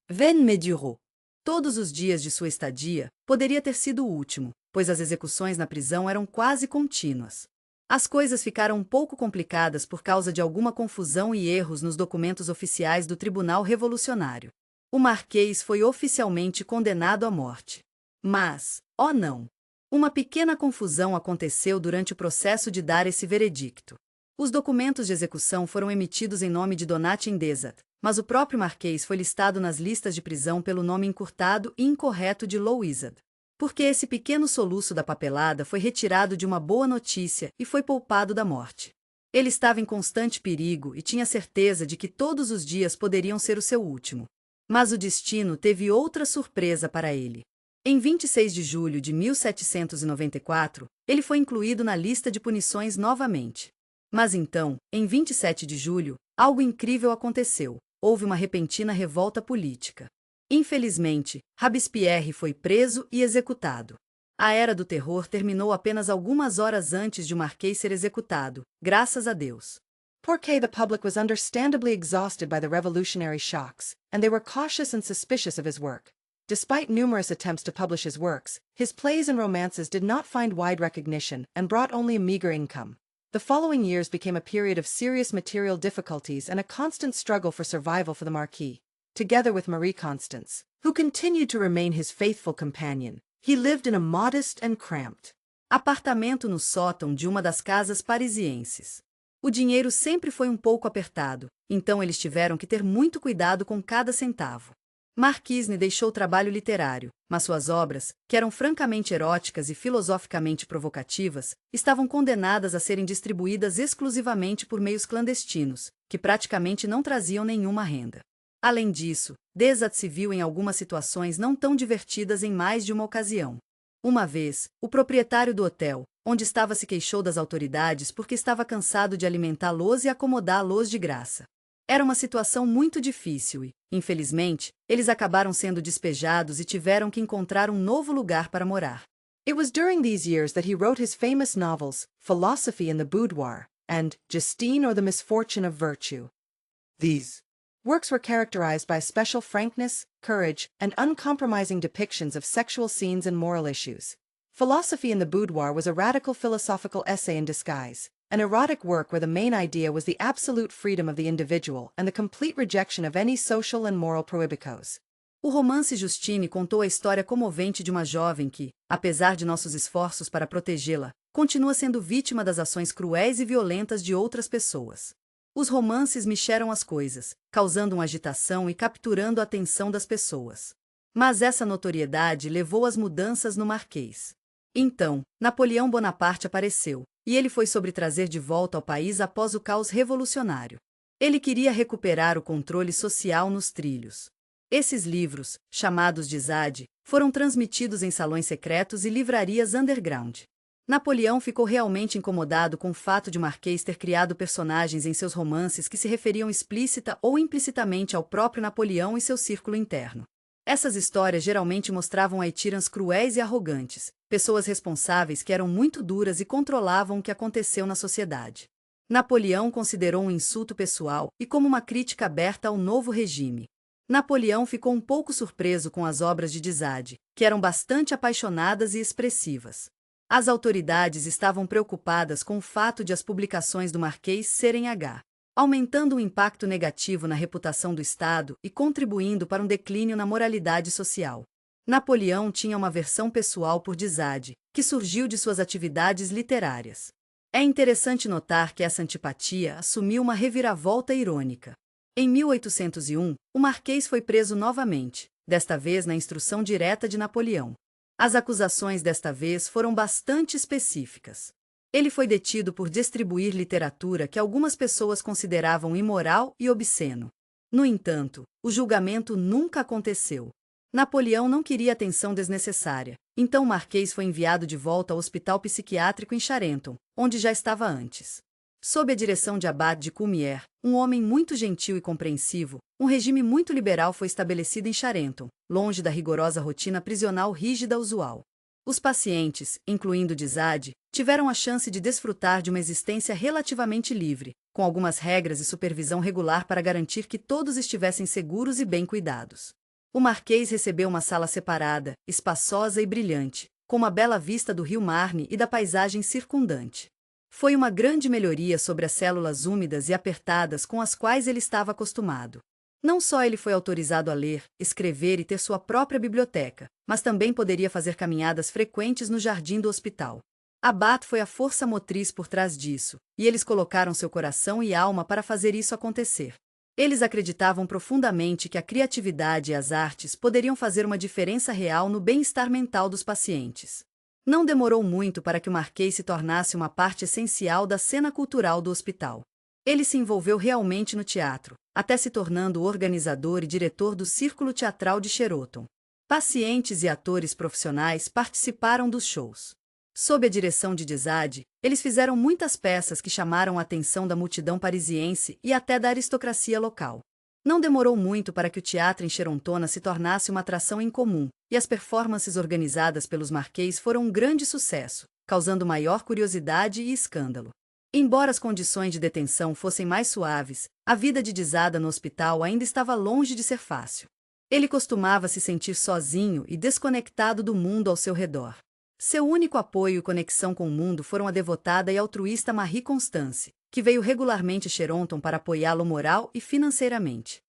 ven-me-duro. Todos os dias de sua estadia poderia ter sido o último, pois as execuções na prisão eram quase contínuas. As coisas ficaram um pouco complicadas por causa de alguma confusão e erros nos documentos oficiais do Tribunal Revolucionário. O Marquês foi oficialmente condenado à morte. Mas, oh não! Uma pequena confusão aconteceu durante o processo de dar esse veredicto. Os documentos de execução foram emitidos em nome de Donatien Desat, mas o próprio Marquês foi listado nas listas de prisão pelo nome encurtado e incorreto de Louisade. Porque esse pequeno soluço da papelada foi retirado de uma boa notícia e foi poupado da morte. Ele estava em constante perigo e tinha certeza de que todos os dias poderiam ser o seu último. Mas o destino teve outra surpresa para ele. Em 26 de julho de 1794, ele foi incluído na lista de punições novamente. Mas então, em 27 de julho, algo incrível aconteceu. Houve uma repentina revolta política. Infelizmente, Robespierre foi preso e executado. A Era do Terror terminou apenas algumas horas antes de o Marquês ser executado, graças a Deus. Porque the public was understandably exhausted by the revolutionary shocks, and they were cautious and suspicious of his work. Despite numerous attempts to publish his works, his plays and romances did not find wide recognition and brought only a meager income. The following years became a period of serious material difficulties and a constant struggle for survival for the Marquis. Together with Marie Constance, who continued to remain his faithful companion, he lived in a modest and cramped apartamento no sótão de uma das casas parisienses. O dinheiro sempre foi um pouco apertado, então eles tiveram que ter muito cuidado com cada centavo. Marquis deixou o trabalho literário, mas suas obras, que eram francamente eróticas e filosoficamente provocativas, estavam condenadas a serem distribuídas exclusivamente por meios clandestinos, que praticamente não traziam nenhuma renda. Além disso, Desat se viu em algumas situações não tão divertidas em mais de uma ocasião. Uma vez, o proprietário do hotel, onde estava, se queixou das autoridades porque estava cansado de alimentá-los e acomodá-los de graça. Era uma situação muito difícil e, infelizmente, eles acabaram sendo despejados e tiveram que encontrar um novo lugar para morar. It was during these years that he wrote his famous novels, Philosophy in the Boudoir, and Justine or the Misfortune of Virtue. These works were characterized by special frankness, courage, and uncompromising depictions of sexual scenes and moral issues. Philosophy in the Boudoir was a radical philosophical essay in disguise, an erotic work where the main idea was the absolute freedom of the individual and the complete rejection of any social and moral prohibicos. O romance Justine contou a história comovente de uma jovem que, apesar de nossos esforços para protegê-la, continua sendo vítima das ações cruéis e violentas de outras pessoas. Os romances mexeram as coisas, causando uma agitação e capturando a atenção das pessoas. Mas essa notoriedade levou às mudanças no Marquês. Então, Napoleão Bonaparte apareceu, e ele foi sobre trazer de volta ao país após o caos revolucionário. Ele queria recuperar o controle social nos trilhos. Esses livros, chamados de Zade, foram transmitidos em salões secretos e livrarias underground. Napoleão ficou realmente incomodado com o fato de Marquês ter criado personagens em seus romances que se referiam explícita ou implicitamente ao próprio Napoleão e seu círculo interno. Essas histórias geralmente mostravam haitians cruéis e arrogantes, pessoas responsáveis que eram muito duras e controlavam o que aconteceu na sociedade. Napoleão considerou um insulto pessoal e como uma crítica aberta ao novo regime. Napoleão ficou um pouco surpreso com as obras de Desade, que eram bastante apaixonadas e expressivas. As autoridades estavam preocupadas com o fato de as publicações do Marquês serem aumentando o impacto negativo na reputação do Estado e contribuindo para um declínio na moralidade social. Napoleão tinha uma aversão pessoal por Desade, que surgiu de suas atividades literárias. É interessante notar que essa antipatia assumiu uma reviravolta irônica. Em 1801, o Marquês foi preso novamente, desta vez na instrução direta de Napoleão. As acusações desta vez foram bastante específicas. Ele foi detido por distribuir literatura que algumas pessoas consideravam imoral e obsceno. No entanto, o julgamento nunca aconteceu. Napoleão não queria atenção desnecessária, então o Marquês foi enviado de volta ao hospital psiquiátrico em Charenton, onde já estava antes. Sob a direção de Abade de Coulmières, um homem muito gentil e compreensivo, um regime muito liberal foi estabelecido em Charenton, longe da rigorosa rotina prisional rígida usual. Os pacientes, incluindo de Sade, tiveram a chance de desfrutar de uma existência relativamente livre, com algumas regras e supervisão regular para garantir que todos estivessem seguros e bem cuidados. O Marquês recebeu uma sala separada, espaçosa e brilhante, com uma bela vista do rio Marne e da paisagem circundante. Foi uma grande melhoria sobre as células úmidas e apertadas com as quais ele estava acostumado. Não só ele foi autorizado a ler, escrever e ter sua própria biblioteca, mas também poderia fazer caminhadas frequentes no jardim do hospital. Abate foi a força motriz por trás disso, e eles colocaram seu coração e alma para fazer isso acontecer. Eles acreditavam profundamente que a criatividade e as artes poderiam fazer uma diferença real no bem-estar mental dos pacientes. Não demorou muito para que o Marquês se tornasse uma parte essencial da cena cultural do hospital. Ele se envolveu realmente no teatro, até se tornando o organizador e diretor do Círculo Teatral de Sheraton. Pacientes e atores profissionais participaram dos shows. Sob a direção de Sade, eles fizeram muitas peças que chamaram a atenção da multidão parisiense e até da aristocracia local. Não demorou muito para que o teatro em Charenton se tornasse uma atração incomum, e as performances organizadas pelos Marquês foram um grande sucesso, causando maior curiosidade e escândalo. Embora as condições de detenção fossem mais suaves, a vida de Sade no hospital ainda estava longe de ser fácil. Ele costumava se sentir sozinho e desconectado do mundo ao seu redor. Seu único apoio e conexão com o mundo foram a devotada e altruísta Marie Constance, que veio regularmente a Charenton para apoiá-lo moral e financeiramente.